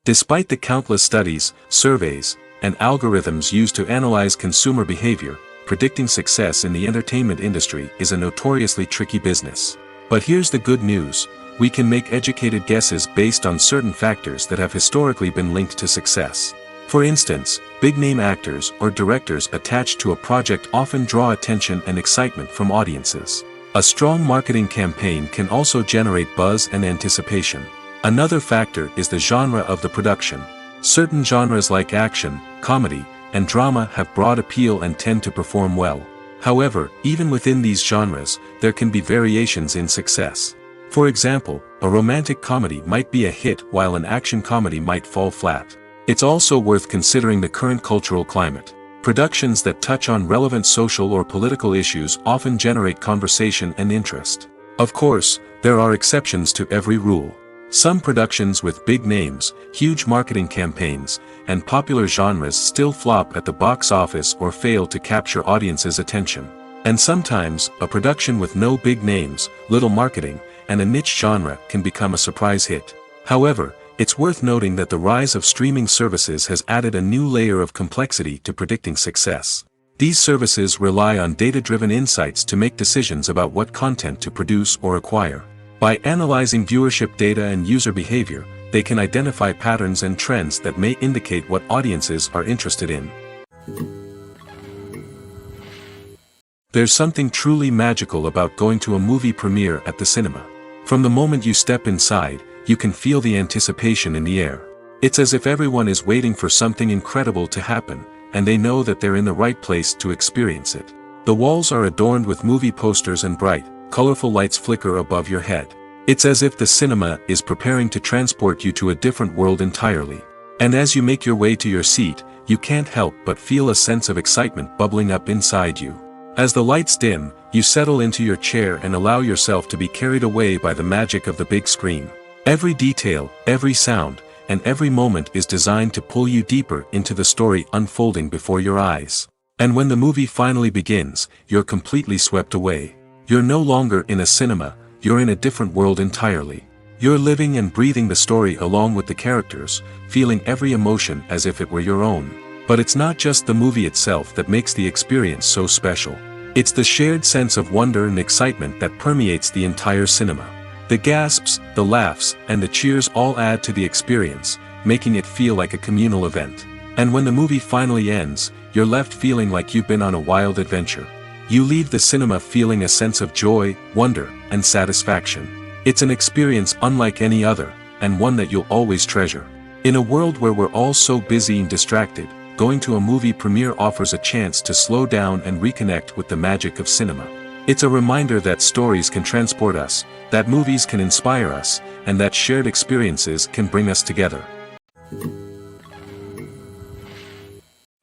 Despite the countless studies, surveys, and algorithms used to analyze consumer behavior, predicting success in the entertainment industry is a notoriously tricky business. But here's the good news: we can make educated guesses based on certain factors that have historically been linked to success. For instance, big-name actors or directors attached to a project often draw attention and excitement from audiences. A strong marketing campaign can also generate buzz and anticipation. Another factor is the genre of the production. Certain genres like action, comedy, and drama have broad appeal and tend to perform well. However, even within these genres, there can be variations in success. For example, a romantic comedy might be a hit while an action comedy might fall flat. It's also worth considering the current cultural climate. Productions that touch on relevant social or political issues often generate conversation and interest. Of course, there are exceptions to every rule. Some productions with big names, huge marketing campaigns, and popular genres still flop at the box office or fail to capture audiences' attention. And sometimes, a production with no big names, little marketing, and a niche genre can become a surprise hit. However, it's worth noting that the rise of streaming services has added a new layer of complexity to predicting success. These services rely on data-driven insights to make decisions about what content to produce or acquire. By analyzing viewership data and user behavior, they can identify patterns and trends that may indicate what audiences are interested in. There's something truly magical about going to a movie premiere at the cinema. From the moment you step inside, you can feel the anticipation in the air. It's as if everyone is waiting for something incredible to happen, and they know that they're in the right place to experience it. The walls are adorned with movie posters and bright, colorful lights flicker above your head. It's as if the cinema is preparing to transport you to a different world entirely. And as you make your way to your seat, you can't help but feel a sense of excitement bubbling up inside you. As the lights dim, you settle into your chair and allow yourself to be carried away by the magic of the big screen. Every detail, every sound, and every moment is designed to pull you deeper into the story unfolding before your eyes. And when the movie finally begins, you're completely swept away. You're no longer in a cinema, you're in a different world entirely. You're living and breathing the story along with the characters, feeling every emotion as if it were your own. But it's not just the movie itself that makes the experience so special. It's the shared sense of wonder and excitement that permeates the entire cinema. The gasps, the laughs, and the cheers all add to the experience, making it feel like a communal event. And when the movie finally ends, you're left feeling like you've been on a wild adventure. You leave the cinema feeling a sense of joy, wonder, and satisfaction. It's an experience unlike any other, and one that you'll always treasure. In a world where we're all so busy and distracted, going to a movie premiere offers a chance to slow down and reconnect with the magic of cinema. It's a reminder that stories can transport us, that movies can inspire us, and that shared experiences can bring us together.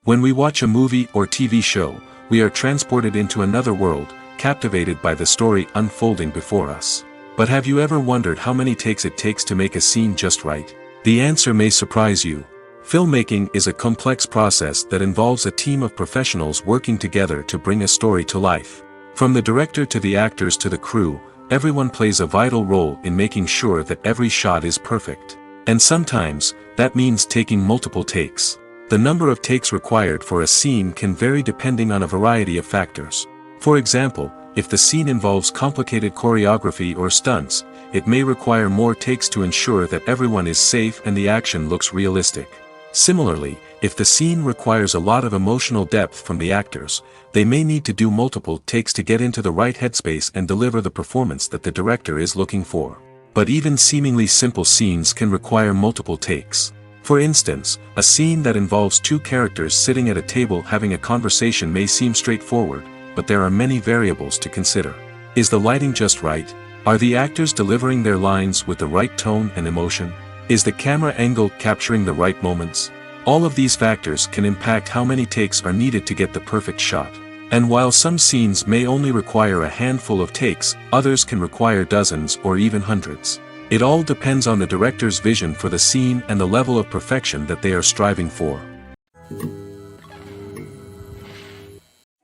When we watch a movie or TV show, we are transported into another world, captivated by the story unfolding before us. But have you ever wondered how many takes it takes to make a scene just right? The answer may surprise you. Filmmaking is a complex process that involves a team of professionals working together to bring a story to life. From the director to the actors to the crew, everyone plays a vital role in making sure that every shot is perfect. And sometimes, that means taking multiple takes. The number of takes required for a scene can vary depending on a variety of factors. For example, if the scene involves complicated choreography or stunts, it may require more takes to ensure that everyone is safe and the action looks realistic. Similarly, if the scene requires a lot of emotional depth from the actors, they may need to do multiple takes to get into the right headspace and deliver the performance that the director is looking for. But even seemingly simple scenes can require multiple takes. For instance, a scene that involves two characters sitting at a table having a conversation may seem straightforward, but there are many variables to consider. Is the lighting just right? Are the actors delivering their lines with the right tone and emotion? Is the camera angle capturing the right moments? All of these factors can impact how many takes are needed to get the perfect shot. And while some scenes may only require a handful of takes, others can require dozens or even hundreds. It all depends on the director's vision for the scene and the level of perfection that they are striving for.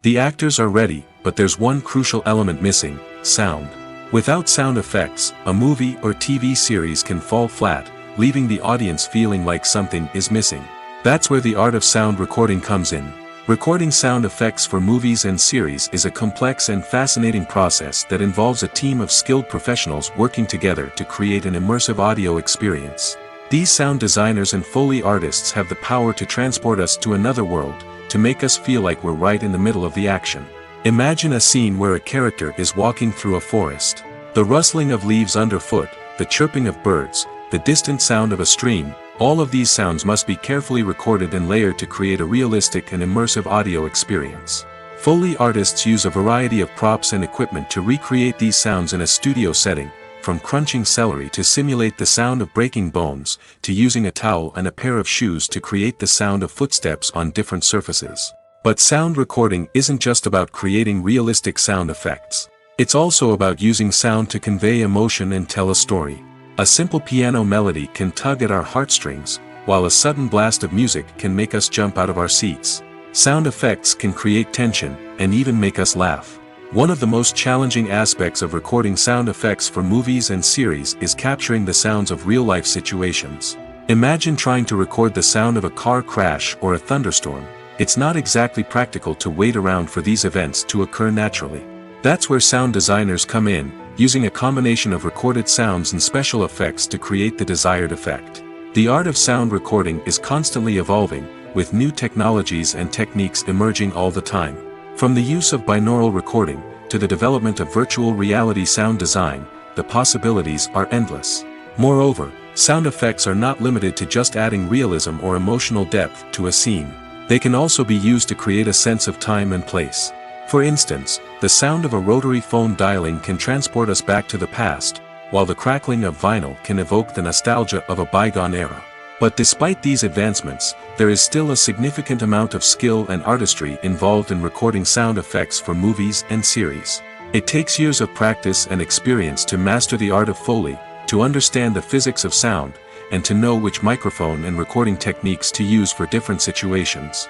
The actors are ready, but there's one crucial element missing: sound. Without sound effects, a movie or TV series can fall flat, leaving the audience feeling like something is missing. That's where the art of sound recording comes in. Recording sound effects for movies and series is a complex and fascinating process that involves a team of skilled professionals working together to create an immersive audio experience. These sound designers and Foley artists have the power to transport us to another world, to make us feel like we're right in the middle of the action. Imagine a scene where a character is walking through a forest. The rustling of leaves underfoot, the chirping of birds, the distant sound of a stream, all of these sounds must be carefully recorded and layered to create a realistic and immersive audio experience. Foley artists use a variety of props and equipment to recreate these sounds in a studio setting, from crunching celery to simulate the sound of breaking bones, to using a towel and a pair of shoes to create the sound of footsteps on different surfaces. But sound recording isn't just about creating realistic sound effects. It's also about using sound to convey emotion and tell a story. A simple piano melody can tug at our heartstrings, while a sudden blast of music can make us jump out of our seats. Sound effects can create tension, and even make us laugh. One of the most challenging aspects of recording sound effects for movies and series is capturing the sounds of real-life situations. Imagine trying to record the sound of a car crash or a thunderstorm. It's not exactly practical to wait around for these events to occur naturally. That's where sound designers come in, using a combination of recorded sounds and special effects to create the desired effect. The art of sound recording is constantly evolving, with new technologies and techniques emerging all the time. From the use of binaural recording, to the development of virtual reality sound design, the possibilities are endless. Moreover, sound effects are not limited to just adding realism or emotional depth to a scene. They can also be used to create a sense of time and place. For instance, the sound of a rotary phone dialing can transport us back to the past, while the crackling of vinyl can evoke the nostalgia of a bygone era. But despite these advancements, there is still a significant amount of skill and artistry involved in recording sound effects for movies and series. It takes years of practice and experience to master the art of Foley, to understand the physics of sound, and to know which microphone and recording techniques to use for different situations.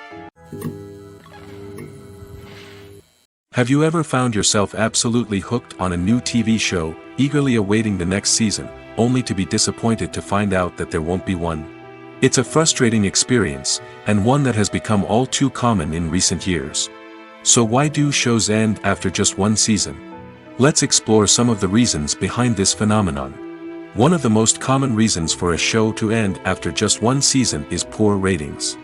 Have you ever found yourself absolutely hooked on a new TV show, eagerly awaiting the next season, only to be disappointed to find out that there won't be one? It's a frustrating experience, and one that has become all too common in recent years. So why do shows end after just one season? Let's explore some of the reasons behind this phenomenon. One of the most common reasons for a show to end after just one season is poor ratings.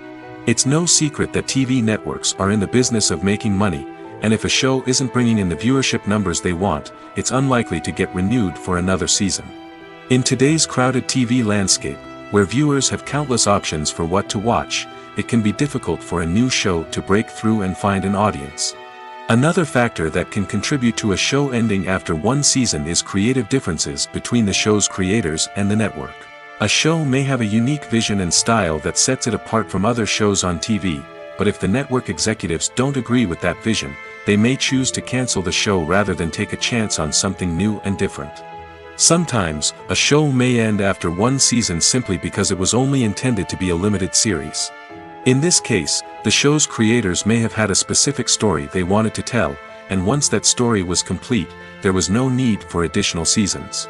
It's no secret that TV networks are in the business of making money, and if a show isn't bringing in the viewership numbers they want, it's unlikely to get renewed for another season. In today's crowded TV landscape, where viewers have countless options for what to watch, it can be difficult for a new show to break through and find an audience. Another factor that can contribute to a show ending after one season is creative differences between the show's creators and the network. A show may have a unique vision and style that sets it apart from other shows on TV, but if the network executives don't agree with that vision, they may choose to cancel the show rather than take a chance on something new and different. Sometimes, a show may end after one season simply because it was only intended to be a limited series. In this case, the show's creators may have had a specific story they wanted to tell, and once that story was complete, there was no need for additional seasons.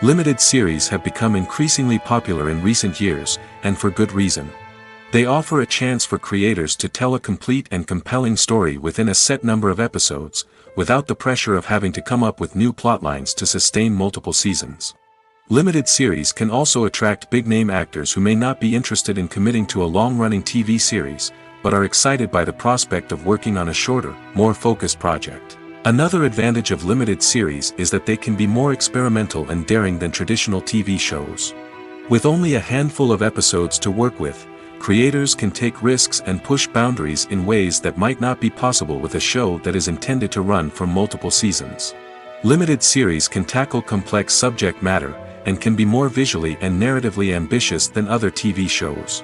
Limited series have become increasingly popular in recent years, and for good reason. They offer a chance for creators to tell a complete and compelling story within a set number of episodes, without the pressure of having to come up with new plotlines to sustain multiple seasons. Limited series can also attract big-name actors who may not be interested in committing to a long-running TV series, but are excited by the prospect of working on a shorter, more focused project. Another advantage of limited series is that they can be more experimental and daring than traditional TV shows. With only a handful of episodes to work with, creators can take risks and push boundaries in ways that might not be possible with a show that is intended to run for multiple seasons. Limited series can tackle complex subject matter, and can be more visually and narratively ambitious than other TV shows.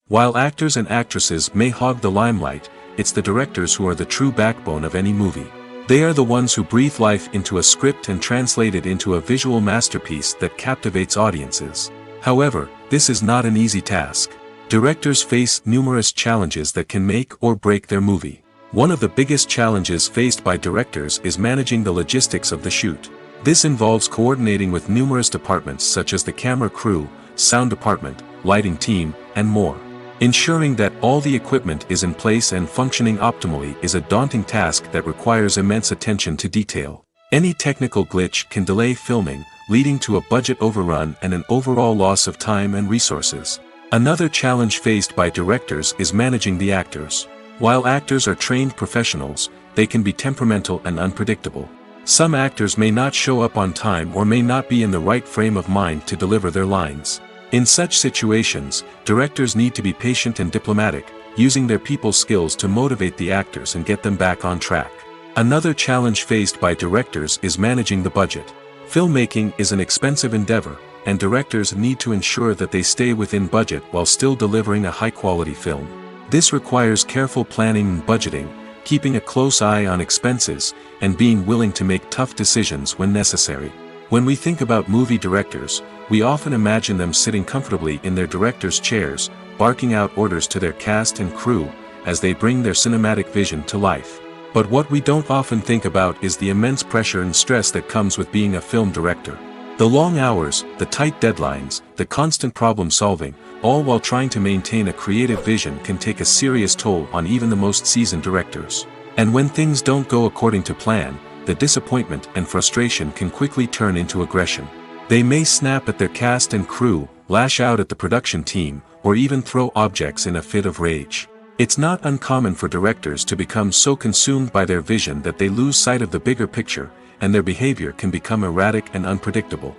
While actors and actresses may hog the limelight, it's the directors who are the true backbone of any movie. They are the ones who breathe life into a script and translate it into a visual masterpiece that captivates audiences. However, this is not an easy task. Directors face numerous challenges that can make or break their movie. One of the biggest challenges faced by directors is managing the logistics of the shoot. This involves coordinating with numerous departments such as the camera crew, sound department, lighting team, and more. Ensuring that all the equipment is in place and functioning optimally is a daunting task that requires immense attention to detail. Any technical glitch can delay filming, leading to a budget overrun and an overall loss of time and resources. Another challenge faced by directors is managing the actors. While actors are trained professionals, they can be temperamental and unpredictable. Some actors may not show up on time or may not be in the right frame of mind to deliver their lines. In such situations, directors need to be patient and diplomatic, using their people skills to motivate the actors and get them back on track. Another challenge faced by directors is managing the budget. Filmmaking is an expensive endeavor, and directors need to ensure that they stay within budget while still delivering a high-quality film. This requires careful planning and budgeting, keeping a close eye on expenses, and being willing to make tough decisions when necessary. When we think about movie directors, we often imagine them sitting comfortably in their director's chairs, barking out orders to their cast and crew, as they bring their cinematic vision to life. But what we don't often think about is the immense pressure and stress that comes with being a film director. The long hours, the tight deadlines, the constant problem solving, all while trying to maintain a creative vision can take a serious toll on even the most seasoned directors. And when things don't go according to plan, the disappointment and frustration can quickly turn into aggression. They may snap at their cast and crew, lash out at the production team, or even throw objects in a fit of rage. It's not uncommon for directors to become so consumed by their vision that they lose sight of the bigger picture, and their behavior can become erratic and unpredictable.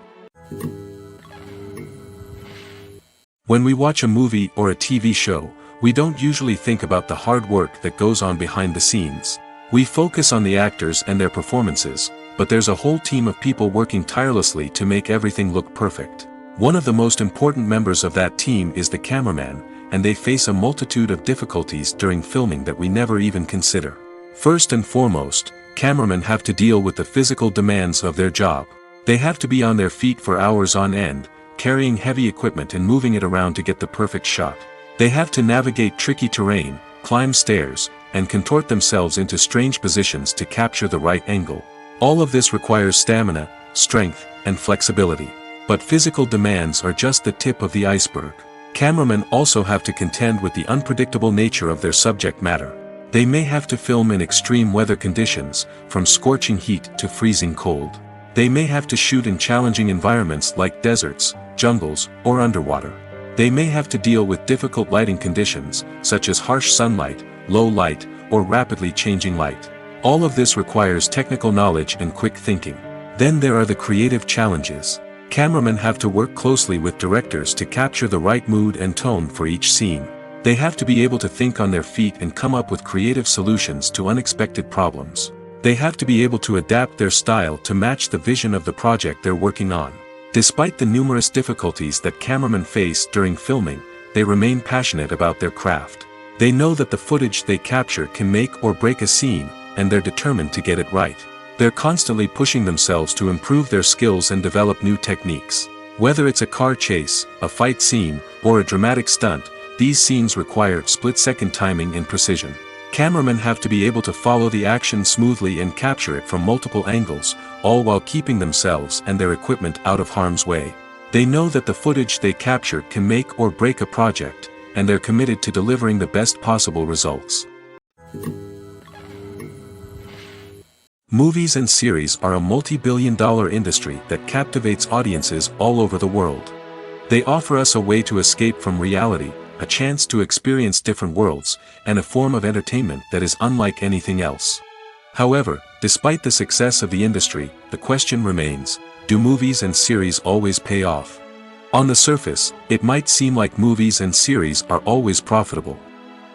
When we watch a movie or a TV show, we don't usually think about the hard work that goes on behind the scenes. We focus on the actors and their performances, but there's a whole team of people working tirelessly to make everything look perfect. One of the most important members of that team is the cameraman, and they face a multitude of difficulties during filming that we never even consider. First and foremost, cameramen have to deal with the physical demands of their job. They have to be on their feet for hours on end, carrying heavy equipment and moving it around to get the perfect shot. They have to navigate tricky terrain, climb stairs, and contort themselves into strange positions to capture the right angle. All of this requires stamina, strength, and flexibility. But physical demands are just the tip of the iceberg. Cameramen also have to contend with the unpredictable nature of their subject matter. They may have to film in extreme weather conditions, from scorching heat to freezing cold. They may have to shoot in challenging environments like deserts, jungles, or underwater. They may have to deal with difficult lighting conditions, such as harsh sunlight, low light, or rapidly changing light. All of this requires technical knowledge and quick thinking. Then there are the creative challenges. Cameramen have to work closely with directors to capture the right mood and tone for each scene. They have to be able to think on their feet and come up with creative solutions to unexpected problems. They have to be able to adapt their style to match the vision of the project they're working on. Despite the numerous difficulties that cameramen face during filming, they remain passionate about their craft. They know that the footage they capture can make or break a scene, and they're determined to get it right. They're constantly pushing themselves to improve their skills and develop new techniques. Whether it's a car chase, a fight scene, or a dramatic stunt, these scenes require split-second timing and precision. Cameramen have to be able to follow the action smoothly and capture it from multiple angles, all while keeping themselves and their equipment out of harm's way. They know that the footage they capture can make or break a project, and they're committed to delivering the best possible results. Movies and series are a multi-billion-dollar industry that captivates audiences all over the world. They offer us a way to escape from reality, a chance to experience different worlds, and a form of entertainment that is unlike anything else. However, despite the success of the industry, the question remains, do movies and series always pay off? On the surface, it might seem like movies and series are always profitable.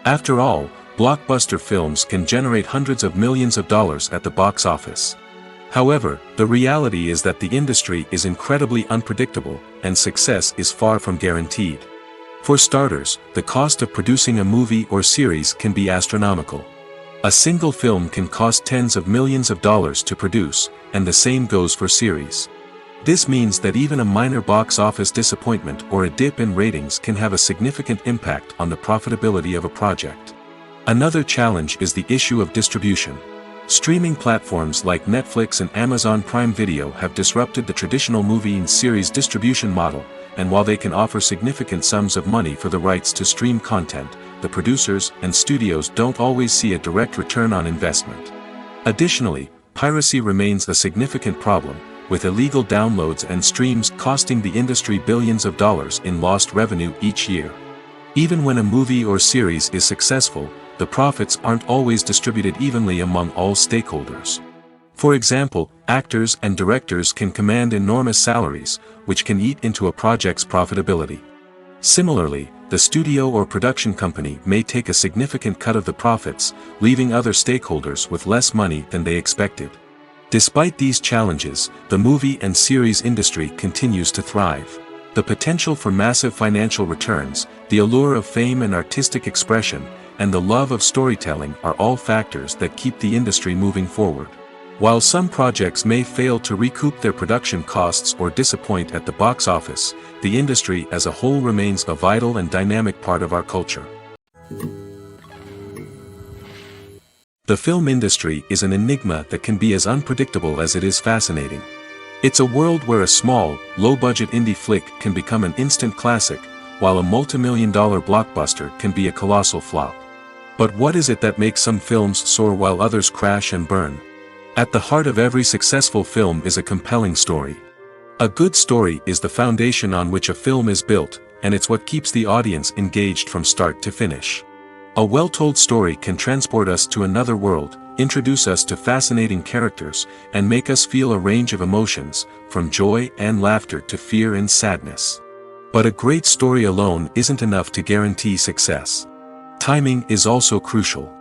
After all, blockbuster films can generate hundreds of millions of dollars at the box office. However, the reality is that the industry is incredibly unpredictable, and success is far from guaranteed. For starters, the cost of producing a movie or series can be astronomical. A single film can cost tens of millions of dollars to produce, and the same goes for series. This means that even a minor box office disappointment or a dip in ratings can have a significant impact on the profitability of a project. Another challenge is the issue of distribution. Streaming platforms like Netflix and Amazon Prime Video have disrupted the traditional movie and series distribution model, and while they can offer significant sums of money for the rights to stream content, the producers and studios don't always see a direct return on investment. Additionally, piracy remains a significant problem, with illegal downloads and streams costing the industry billions of dollars in lost revenue each year. Even when a movie or series is successful, the profits aren't always distributed evenly among all stakeholders. For example, actors and directors can command enormous salaries, which can eat into a project's profitability. Similarly, the studio or production company may take a significant cut of the profits, leaving other stakeholders with less money than they expected. Despite these challenges, the movie and series industry continues to thrive. The potential for massive financial returns, the allure of fame and artistic expression, and the love of storytelling are all factors that keep the industry moving forward. While some projects may fail to recoup their production costs or disappoint at the box office, the industry as a whole remains a vital and dynamic part of our culture. The film industry is an enigma that can be as unpredictable as it is fascinating. It's a world where a small, low-budget indie flick can become an instant classic, while a multi-million-dollar blockbuster can be a colossal flop. But what is it that makes some films soar while others crash and burn? At the heart of every successful film is a compelling story. A good story is the foundation on which a film is built, and it's what keeps the audience engaged from start to finish. A well-told story can transport us to another world, introduce us to fascinating characters, and make us feel a range of emotions, from joy and laughter to fear and sadness. But a great story alone isn't enough to guarantee success. Timing is also crucial.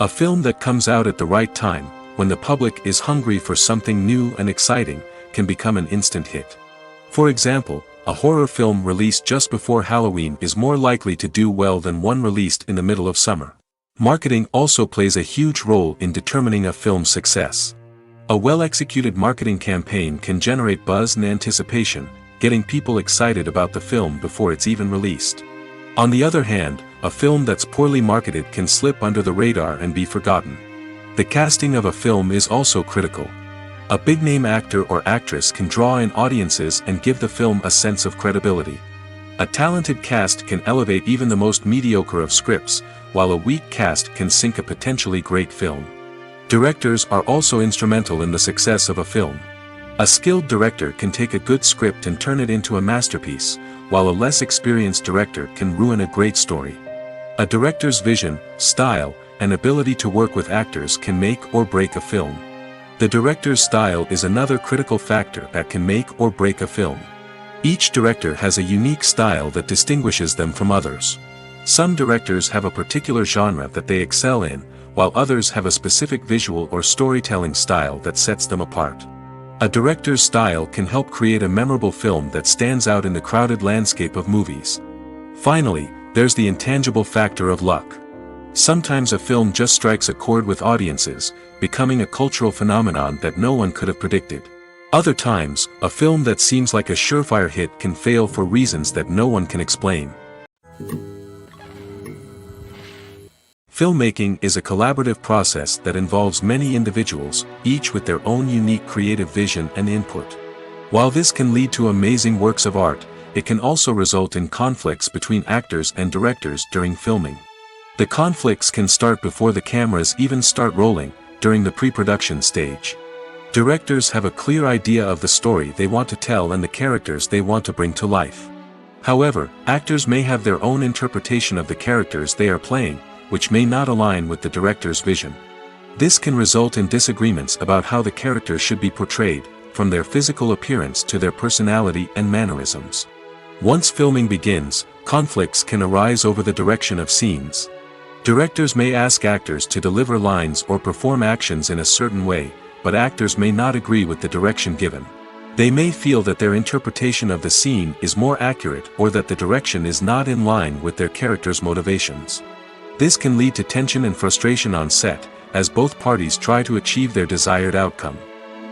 A film that comes out at the right time, when the public is hungry for something new and exciting, can become an instant hit. For example, a horror film released just before Halloween is more likely to do well than one released in the middle of summer. Marketing also plays a huge role in determining a film's success. A well-executed marketing campaign can generate buzz and anticipation, getting people excited about the film before it's even released. On the other hand, a film that's poorly marketed can slip under the radar and be forgotten. The casting of a film is also critical. A big-name actor or actress can draw in audiences and give the film a sense of credibility. A talented cast can elevate even the most mediocre of scripts, while a weak cast can sink a potentially great film. Directors are also instrumental in the success of a film. A skilled director can take a good script and turn it into a masterpiece, while a less experienced director can ruin a great story. A director's vision, style, and ability to work with actors can make or break a film. The director's style is another critical factor that can make or break a film. Each director has a unique style that distinguishes them from others. Some directors have a particular genre that they excel in, while others have a specific visual or storytelling style that sets them apart. A director's style can help create a memorable film that stands out in the crowded landscape of movies. Finally, there's the intangible factor of luck. Sometimes a film just strikes a chord with audiences, becoming a cultural phenomenon that no one could have predicted. Other times, a film that seems like a surefire hit can fail for reasons that no one can explain. Filmmaking is a collaborative process that involves many individuals, each with their own unique creative vision and input. While this can lead to amazing works of art, it can also result in conflicts between actors and directors during filming. The conflicts can start before the cameras even start rolling, during the pre-production stage. Directors have a clear idea of the story they want to tell and the characters they want to bring to life. However, actors may have their own interpretation of the characters they are playing, which may not align with the director's vision. This can result in disagreements about how the characters should be portrayed, from their physical appearance to their personality and mannerisms. Once filming begins, conflicts can arise over the direction of scenes. Directors may ask actors to deliver lines or perform actions in a certain way, but actors may not agree with the direction given. They may feel that their interpretation of the scene is more accurate or that the direction is not in line with their character's motivations. This can lead to tension and frustration on set, as both parties try to achieve their desired outcome.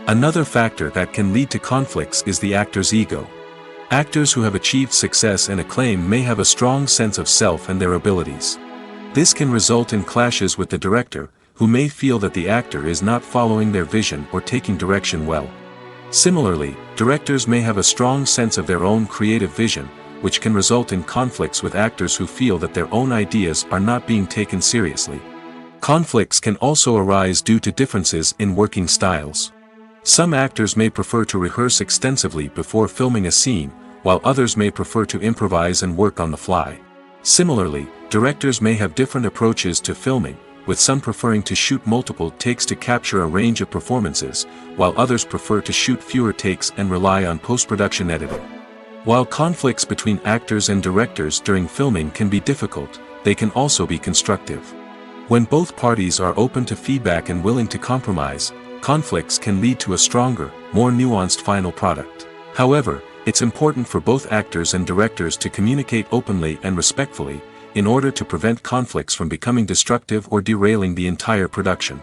Another factor that can lead to conflicts is the actor's ego. Actors who have achieved success and acclaim may have a strong sense of self and their abilities. This can result in clashes with the director, who may feel that the actor is not following their vision or taking direction well. Similarly, directors may have a strong sense of their own creative vision, which can result in conflicts with actors who feel that their own ideas are not being taken seriously. Conflicts can also arise due to differences in working styles. Some actors may prefer to rehearse extensively before filming a scene, while others may prefer to improvise and work on the fly. Similarly, directors may have different approaches to filming, with some preferring to shoot multiple takes to capture a range of performances, while others prefer to shoot fewer takes and rely on post-production editing. While conflicts between actors and directors during filming can be difficult, they can also be constructive. When both parties are open to feedback and willing to compromise, conflicts can lead to a stronger, more nuanced final product. However, it's important for both actors and directors to communicate openly and respectfully, in order to prevent conflicts from becoming destructive or derailing the entire production.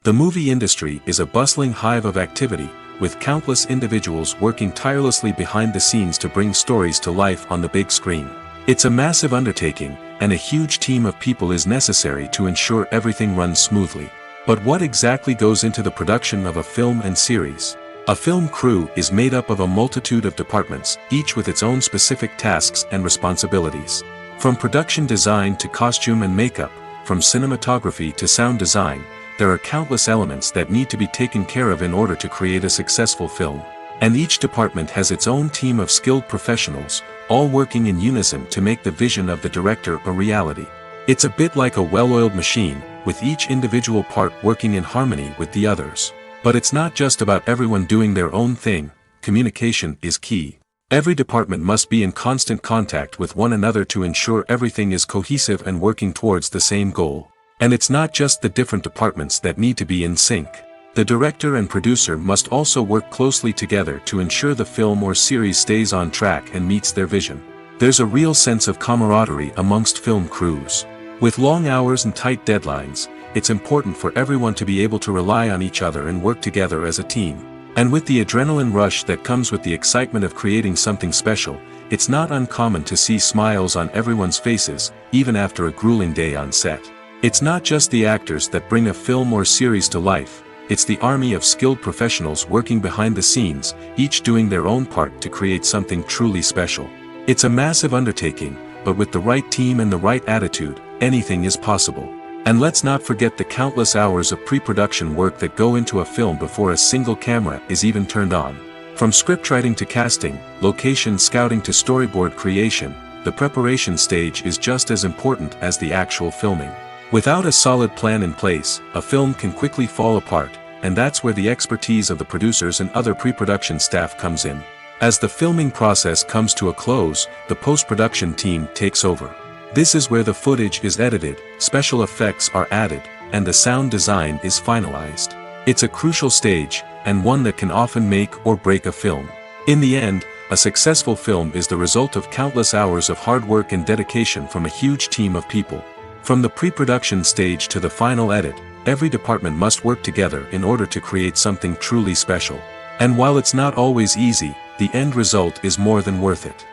The movie industry is a bustling hive of activity, with countless individuals working tirelessly behind the scenes to bring stories to life on the big screen. It's a massive undertaking, and a huge team of people is necessary to ensure everything runs smoothly. But what exactly goes into the production of a film and series? A film crew is made up of a multitude of departments, each with its own specific tasks and responsibilities. From production design to costume and makeup, from cinematography to sound design, there are countless elements that need to be taken care of in order to create a successful film. And each department has its own team of skilled professionals, all working in unison to make the vision of the director a reality. It's a bit like a well-oiled machine, with each individual part working in harmony with the others. But it's not just about everyone doing their own thing. Communication is key. Every department must be in constant contact with one another to ensure everything is cohesive and working towards the same goal. And it's not just the different departments that need to be in sync. The director and producer must also work closely together to ensure the film or series stays on track and meets their vision. There's a real sense of camaraderie amongst film crews. With long hours and tight deadlines, it's important for everyone to be able to rely on each other and work together as a team. And with the adrenaline rush that comes with the excitement of creating something special, it's not uncommon to see smiles on everyone's faces, even after a grueling day on set. It's not just the actors that bring a film or series to life, it's the army of skilled professionals working behind the scenes, each doing their own part to create something truly special. It's a massive undertaking, but with the right team and the right attitude, anything is possible. And let's not forget the countless hours of pre-production work that go into a film before a single camera is even turned on. From scriptwriting to casting, location scouting to storyboard creation, the preparation stage is just as important as the actual filming. Without a solid plan in place, a film can quickly fall apart, and that's where the expertise of the producers and other pre-production staff comes in. As the filming process comes to a close, the post-production team takes over. This is where the footage is edited, special effects are added, and the sound design is finalized. It's a crucial stage, and one that can often make or break a film. In the end, a successful film is the result of countless hours of hard work and dedication from a huge team of people. From the pre-production stage to the final edit, every department must work together in order to create something truly special. And while it's not always easy, the end result is more than worth it.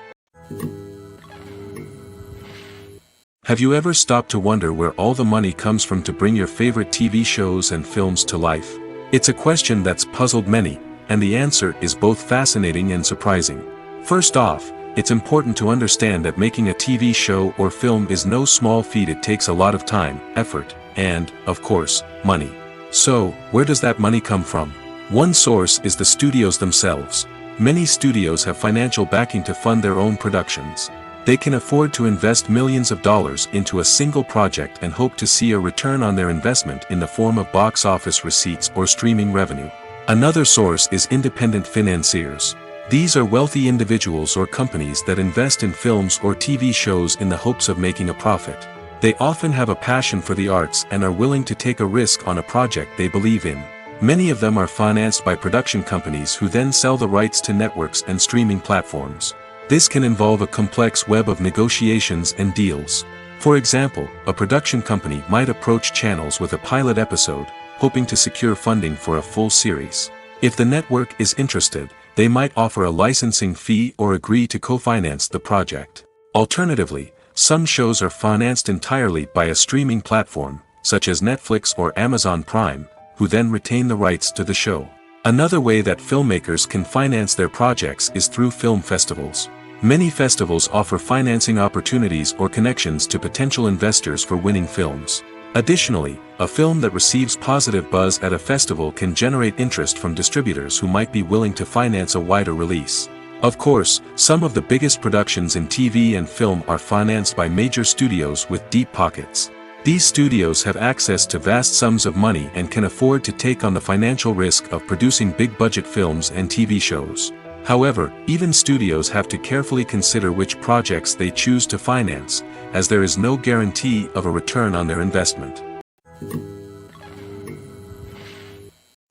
Have you ever stopped to wonder where all the money comes from to bring your favorite TV shows and films to life? It's a question that's puzzled many, and the answer is both fascinating and surprising. First off, it's important to understand that making a TV show or film is no small feat. It takes a lot of time, effort, and, of course, money. So, where does that money come from? One source is the studios themselves. Many studios have financial backing to fund their own productions. They can afford to invest millions of dollars into a single project and hope to see a return on their investment in the form of box office receipts or streaming revenue. Another source is independent financiers. These are wealthy individuals or companies that invest in films or TV shows in the hopes of making a profit. They often have a passion for the arts and are willing to take a risk on a project they believe in. Many of them are financed by production companies who then sell the rights to networks and streaming platforms. This can involve a complex web of negotiations and deals. For example, a production company might approach channels with a pilot episode, hoping to secure funding for a full series. If the network is interested, they might offer a licensing fee or agree to co-finance the project. Alternatively, some shows are financed entirely by a streaming platform, such as Netflix or Amazon Prime, who then retain the rights to the show. Another way that filmmakers can finance their projects is through film festivals. Many festivals offer financing opportunities or connections to potential investors for winning films. Additionally, a film that receives positive buzz at a festival can generate interest from distributors who might be willing to finance a wider release. Of course, some of the biggest productions in TV and film are financed by major studios with deep pockets. These studios have access to vast sums of money and can afford to take on the financial risk of producing big-budget films and TV shows. However, even studios have to carefully consider which projects they choose to finance, as there is no guarantee of a return on their investment.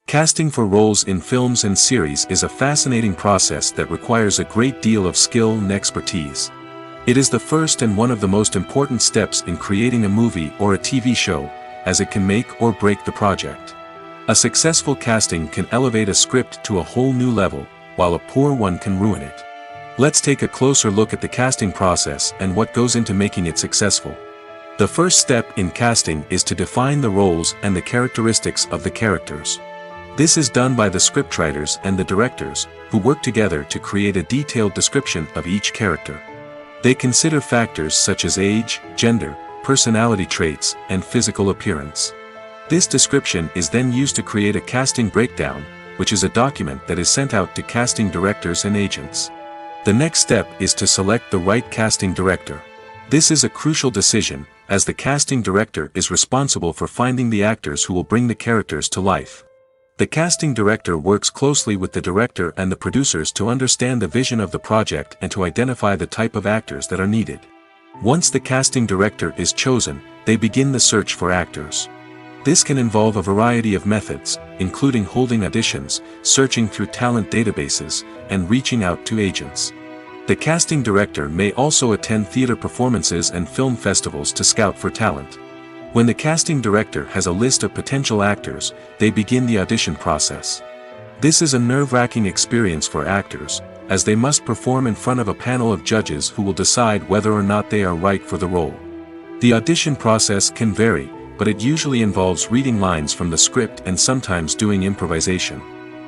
Casting for roles in films and series is a fascinating process that requires a great deal of skill and expertise. It is the first and one of the most important steps in creating a movie or a TV show, as it can make or break the project. A successful casting can elevate a script to a whole new level, while a poor one can ruin it. Let's take a closer look at the casting process and what goes into making it successful. The first step in casting is to define the roles and the characteristics of the characters. This is done by the scriptwriters and the directors, who work together to create a detailed description of each character. They consider factors such as age, gender, personality traits, and physical appearance. This description is then used to create a casting breakdown, which is a document that is sent out to casting directors and agents. The next step is to select the right casting director. This is a crucial decision, as the casting director is responsible for finding the actors who will bring the characters to life. The casting director works closely with the director and the producers to understand the vision of the project and to identify the type of actors that are needed. Once the casting director is chosen, they begin the search for actors. This can involve a variety of methods, including holding auditions, searching through talent databases, and reaching out to agents. The casting director may also attend theater performances and film festivals to scout for talent. When the casting director has a list of potential actors, they begin the audition process. This is a nerve-wracking experience for actors, as they must perform in front of a panel of judges who will decide whether or not they are right for the role. The audition process can vary, but it usually involves reading lines from the script and sometimes doing improvisation.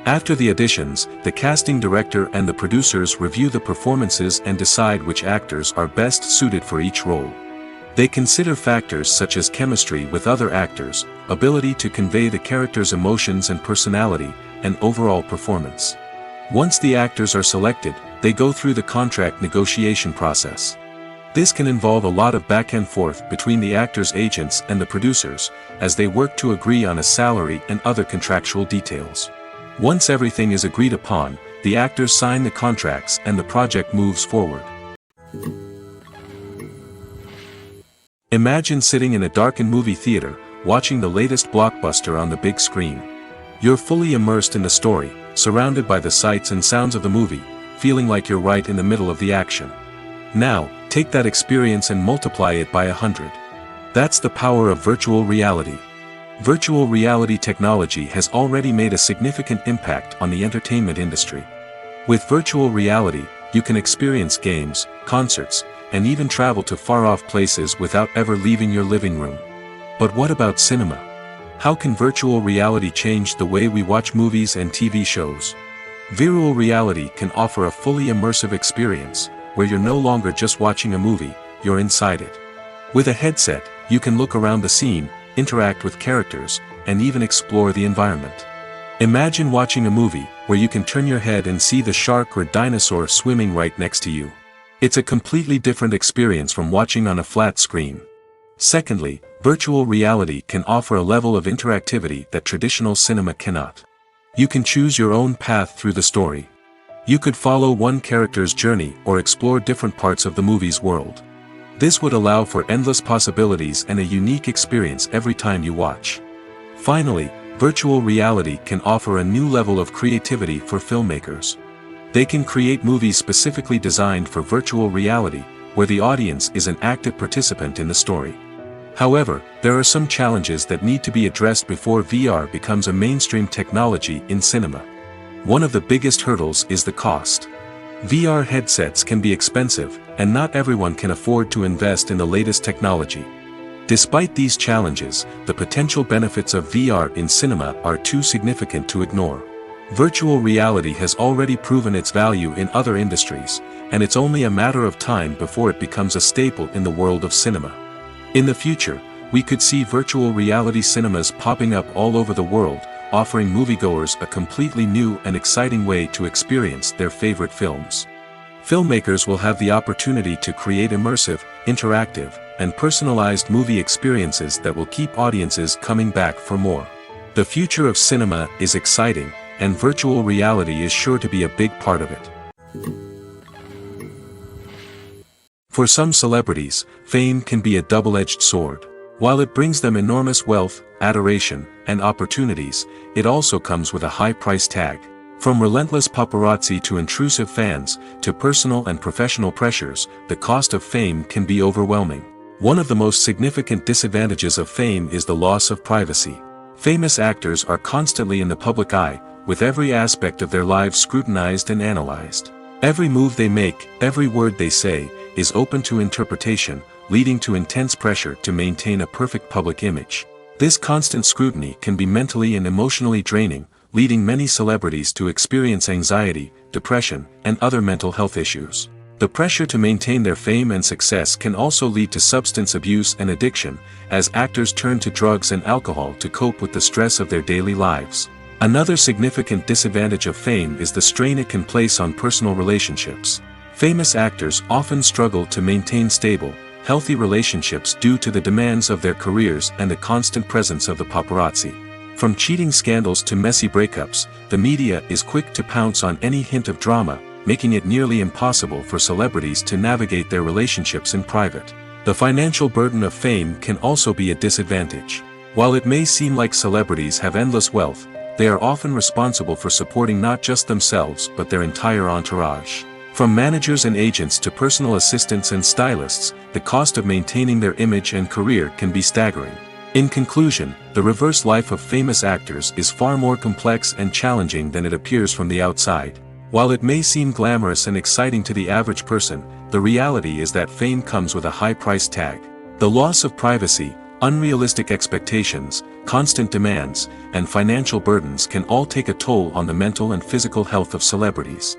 After the auditions, the casting director and the producers review the performances and decide which actors are best suited for each role. They consider factors such as chemistry with other actors, ability to convey the character's emotions and personality, and overall performance. Once the actors are selected, they go through the contract negotiation process. This can involve a lot of back and forth between the actors' agents and the producers, as they work to agree on a salary and other contractual details. Once everything is agreed upon, the actors sign the contracts and the project moves forward. Imagine sitting in a darkened movie theater, watching the latest blockbuster on the big screen. You're fully immersed in the story, surrounded by the sights and sounds of the movie, feeling like you're right in the middle of the action. Now, take that experience and multiply it by 100. That's the power of virtual reality. Virtual reality technology has already made a significant impact on the entertainment industry. With virtual reality, you can experience games, concerts, and even travel to far-off places without ever leaving your living room. But what about cinema? How can virtual reality change the way we watch movies and TV shows? Virtual reality can offer a fully immersive experience, where you're no longer just watching a movie, you're inside it. With a headset, you can look around the scene, interact with characters, and even explore the environment. Imagine watching a movie where you can turn your head and see the shark or dinosaur swimming right next to you. It's a completely different experience from watching on a flat screen. Secondly, virtual reality can offer a level of interactivity that traditional cinema cannot. You can choose your own path through the story. You could follow one character's journey or explore different parts of the movie's world. This would allow for endless possibilities and a unique experience every time you watch. Finally, virtual reality can offer a new level of creativity for filmmakers. They can create movies specifically designed for virtual reality, where the audience is an active participant in the story. However, there are some challenges that need to be addressed before VR becomes a mainstream technology in cinema. One of the biggest hurdles is the cost. VR headsets can be expensive, and not everyone can afford to invest in the latest technology. Despite these challenges, the potential benefits of VR in cinema are too significant to ignore. Virtual reality has already proven its value in other industries, and it's only a matter of time before it becomes a staple in the world of cinema. In the future, we could see virtual reality cinemas popping up all over the world, offering moviegoers a completely new and exciting way to experience their favorite films. Filmmakers will have the opportunity to create immersive, interactive, and personalized movie experiences that will keep audiences coming back for more. The future of cinema is exciting, and virtual reality is sure to be a big part of it. For some celebrities, fame can be a double-edged sword. While it brings them enormous wealth, adoration, and opportunities, it also comes with a high price tag. From relentless paparazzi to intrusive fans, to personal and professional pressures, the cost of fame can be overwhelming. One of the most significant disadvantages of fame is the loss of privacy. Famous actors are constantly in the public eye, with every aspect of their lives scrutinized and analyzed. Every move they make, every word they say, is open to interpretation, leading to intense pressure to maintain a perfect public image. This constant scrutiny can be mentally and emotionally draining, leading many celebrities to experience anxiety, depression, and other mental health issues. The pressure to maintain their fame and success can also lead to substance abuse and addiction, as actors turn to drugs and alcohol to cope with the stress of their daily lives. Another significant disadvantage of fame is the strain it can place on personal relationships. Famous actors often struggle to maintain stable, healthy relationships due to the demands of their careers and the constant presence of the paparazzi. From cheating scandals to messy breakups, the media is quick to pounce on any hint of drama, making it nearly impossible for celebrities to navigate their relationships in private. The financial burden of fame can also be a disadvantage. While it may seem like celebrities have endless wealth, they are often responsible for supporting not just themselves but their entire entourage. From managers and agents to personal assistants and stylists, the cost of maintaining their image and career can be staggering. In conclusion, the reverse life of famous actors is far more complex and challenging than it appears from the outside. While it may seem glamorous and exciting to the average person, the reality is that fame comes with a high price tag. The loss of privacy, unrealistic expectations, constant demands, and financial burdens can all take a toll on the mental and physical health of celebrities.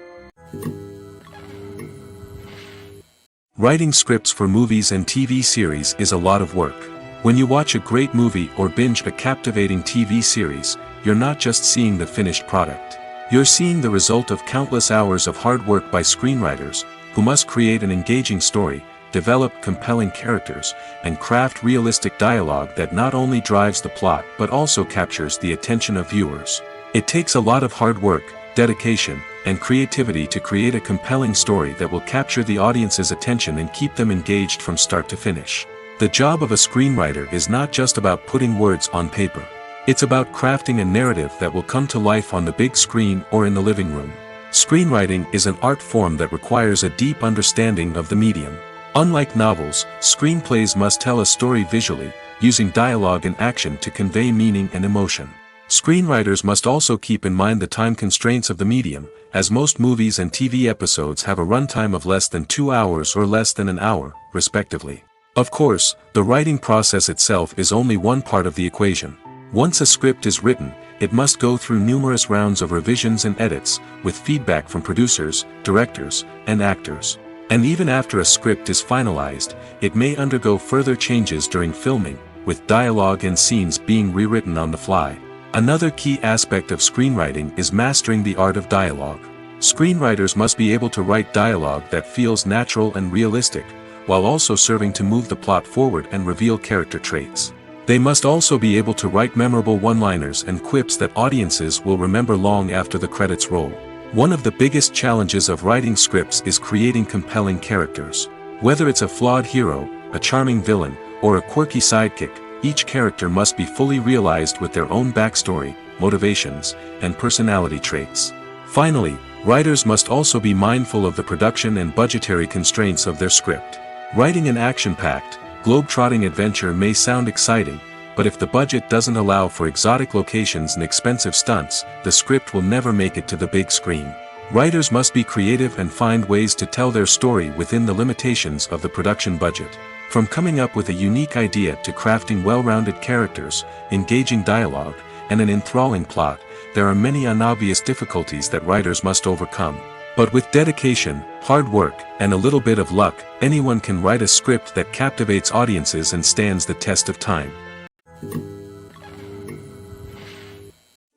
Writing scripts for movies and TV series is a lot of work. When you watch a great movie or binge a captivating TV series, you're not just seeing the finished product. You're seeing the result of countless hours of hard work by screenwriters, who must create an engaging story, develop compelling characters, and craft realistic dialogue that not only drives the plot but also captures the attention of viewers. It takes a lot of hard work, dedication, and creativity to create a compelling story that will capture the audience's attention and keep them engaged from start to finish. The job of a screenwriter is not just about putting words on paper. It's about crafting a narrative that will come to life on the big screen or in the living room. Screenwriting is an art form that requires a deep understanding of the medium. Unlike novels, screenplays must tell a story visually, using dialogue and action to convey meaning and emotion. Screenwriters must also keep in mind the time constraints of the medium, as most movies and TV episodes have a runtime of less than 2 hours or less than an hour, respectively. Of course, the writing process itself is only one part of the equation. Once a script is written, it must go through numerous rounds of revisions and edits, with feedback from producers, directors, and actors. And even after a script is finalized, it may undergo further changes during filming, with dialogue and scenes being rewritten on the fly. Another key aspect of screenwriting is mastering the art of dialogue. Screenwriters must be able to write dialogue that feels natural and realistic, while also serving to move the plot forward and reveal character traits. They must also be able to write memorable one-liners and quips that audiences will remember long after the credits roll. One of the biggest challenges of writing scripts is creating compelling characters. Whether it's a flawed hero, a charming villain, or a quirky sidekick, each character must be fully realized with their own backstory, motivations, and personality traits. Finally, writers must also be mindful of the production and budgetary constraints of their script. Writing an action-packed, globe-trotting adventure may sound exciting, but if the budget doesn't allow for exotic locations and expensive stunts, the script will never make it to the big screen. Writers must be creative and find ways to tell their story within the limitations of the production budget. From coming up with a unique idea to crafting well-rounded characters, engaging dialogue, and an enthralling plot, there are many unobvious difficulties that writers must overcome. But with dedication, hard work, and a little bit of luck, anyone can write a script that captivates audiences and stands the test of time.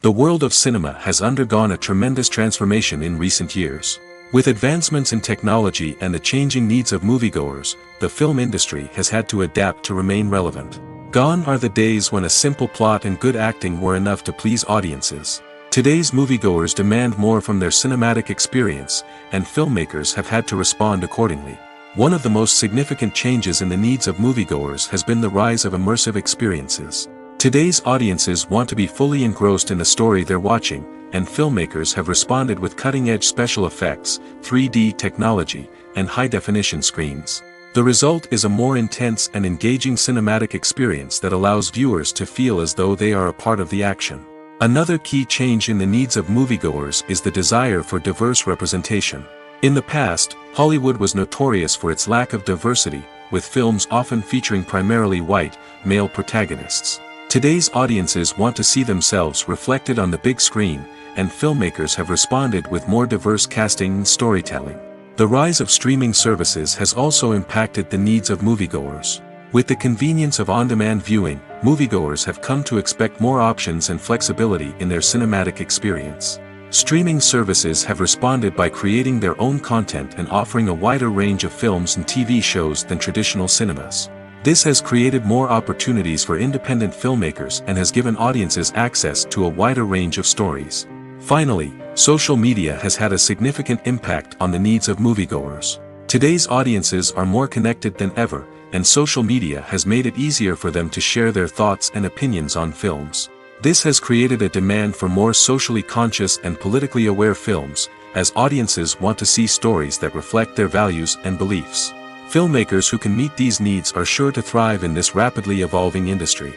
The world of cinema has undergone a tremendous transformation in recent years. With advancements in technology and the changing needs of moviegoers, the film industry has had to adapt to remain relevant. Gone are the days when a simple plot and good acting were enough to please audiences. Today's moviegoers demand more from their cinematic experience, and filmmakers have had to respond accordingly. One of the most significant changes in the needs of moviegoers has been the rise of immersive experiences. Today's audiences want to be fully engrossed in the story they're watching, and filmmakers have responded with cutting-edge special effects, 3D technology, and high-definition screens. The result is a more intense and engaging cinematic experience that allows viewers to feel as though they are a part of the action. Another key change in the needs of moviegoers is the desire for diverse representation. In the past, Hollywood was notorious for its lack of diversity, with films often featuring primarily white, male protagonists. Today's audiences want to see themselves reflected on the big screen, and filmmakers have responded with more diverse casting and storytelling. The rise of streaming services has also impacted the needs of moviegoers. With the convenience of on-demand viewing, moviegoers have come to expect more options and flexibility in their cinematic experience. Streaming services have responded by creating their own content and offering a wider range of films and TV shows than traditional cinemas. This has created more opportunities for independent filmmakers and has given audiences access to a wider range of stories. Finally, social media has had a significant impact on the needs of moviegoers. Today's audiences are more connected than ever, and social media has made it easier for them to share their thoughts and opinions on films. This has created a demand for more socially conscious and politically aware films, as audiences want to see stories that reflect their values and beliefs. Filmmakers who can meet these needs are sure to thrive in this rapidly evolving industry.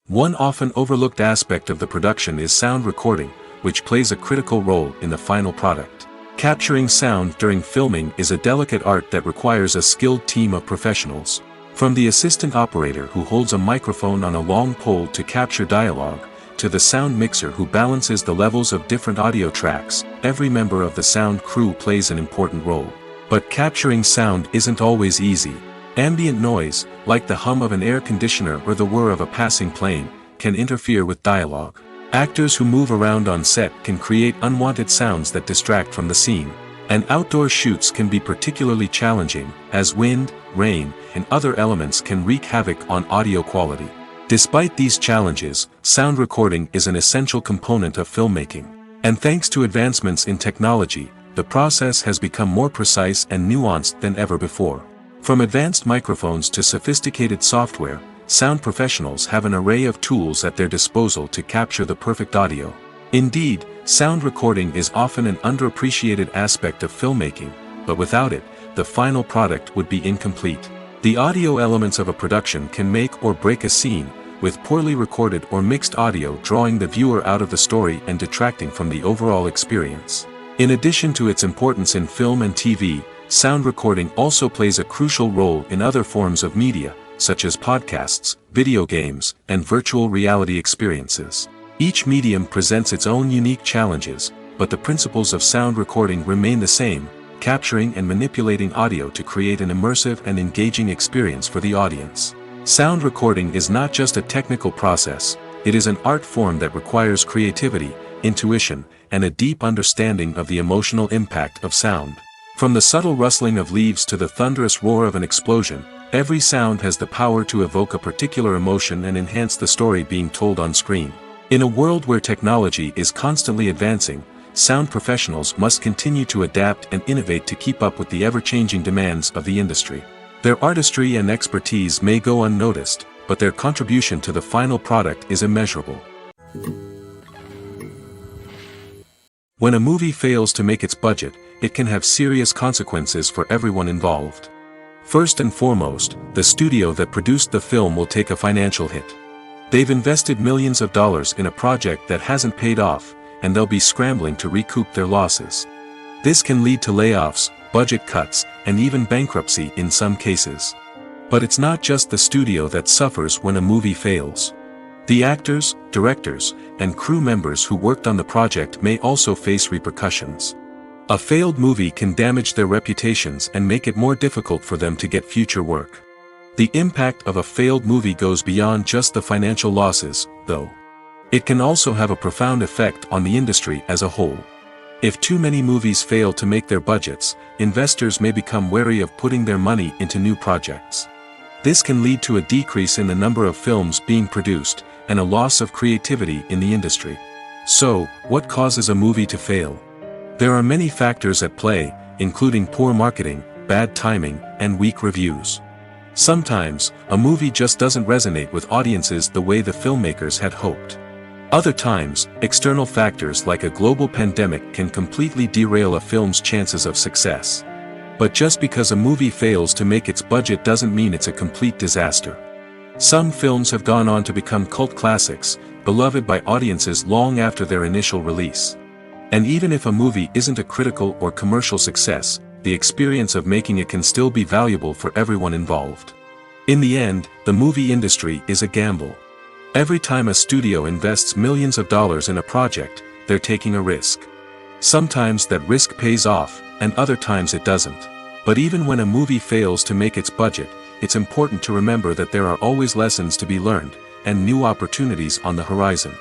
One often overlooked aspect of the production is sound recording, which plays a critical role in the final product. Capturing sound during filming is a delicate art that requires a skilled team of professionals. From the assistant operator who holds a microphone on a long pole to capture dialogue, to the sound mixer who balances the levels of different audio tracks, every member of the sound crew plays an important role. But capturing sound isn't always easy. Ambient noise, like the hum of an air conditioner or the whir of a passing plane, can interfere with dialogue. Actors who move around on set can create unwanted sounds that distract from the scene. And outdoor shoots can be particularly challenging, as wind, rain, and other elements can wreak havoc on audio quality. Despite these challenges, sound recording is an essential component of filmmaking. And thanks to advancements in technology, the process has become more precise and nuanced than ever before. From advanced microphones to sophisticated software, sound professionals have an array of tools at their disposal to capture the perfect audio. Indeed, sound recording is often an underappreciated aspect of filmmaking, but without it, the final product would be incomplete. The audio elements of a production can make or break a scene, with poorly recorded or mixed audio drawing the viewer out of the story and detracting from the overall experience. In addition to its importance in film and TV, sound recording also plays a crucial role in other forms of media, such as podcasts, video games, and virtual reality experiences. Each medium presents its own unique challenges, but the principles of sound recording remain the same, capturing and manipulating audio to create an immersive and engaging experience for the audience. Sound recording is not just a technical process, it is an art form that requires creativity, intuition, and a deep understanding of the emotional impact of sound. From the subtle rustling of leaves to the thunderous roar of an explosion, every sound has the power to evoke a particular emotion and enhance the story being told on screen. In a world where technology is constantly advancing, sound professionals must continue to adapt and innovate to keep up with the ever-changing demands of the industry. Their artistry and expertise may go unnoticed, but their contribution to the final product is immeasurable. When a movie fails to make its budget, it can have serious consequences for everyone involved. First and foremost, the studio that produced the film will take a financial hit. They've invested millions of dollars in a project that hasn't paid off, and they'll be scrambling to recoup their losses. This can lead to layoffs, budget cuts, and even bankruptcy in some cases. But it's not just the studio that suffers when a movie fails. The actors, directors, and crew members who worked on the project may also face repercussions. A failed movie can damage their reputations and make it more difficult for them to get future work. The impact of a failed movie goes beyond just the financial losses, though. It can also have a profound effect on the industry as a whole. If too many movies fail to make their budgets, investors may become wary of putting their money into new projects. This can lead to a decrease in the number of films being produced, and a loss of creativity in the industry. So, what causes a movie to fail? There are many factors at play, including poor marketing, bad timing, and weak reviews. Sometimes, a movie just doesn't resonate with audiences the way the filmmakers had hoped. Other times, external factors like a global pandemic can completely derail a film's chances of success. But just because a movie fails to make its budget doesn't mean it's a complete disaster. Some films have gone on to become cult classics, beloved by audiences long after their initial release. And even if a movie isn't a critical or commercial success, the experience of making it can still be valuable for everyone involved. In the end, the movie industry is a gamble. Every time a studio invests millions of dollars in a project, they're taking a risk. Sometimes that risk pays off, and other times it doesn't. But even when a movie fails to make its budget, it's important to remember that there are always lessons to be learned, and new opportunities on the horizon.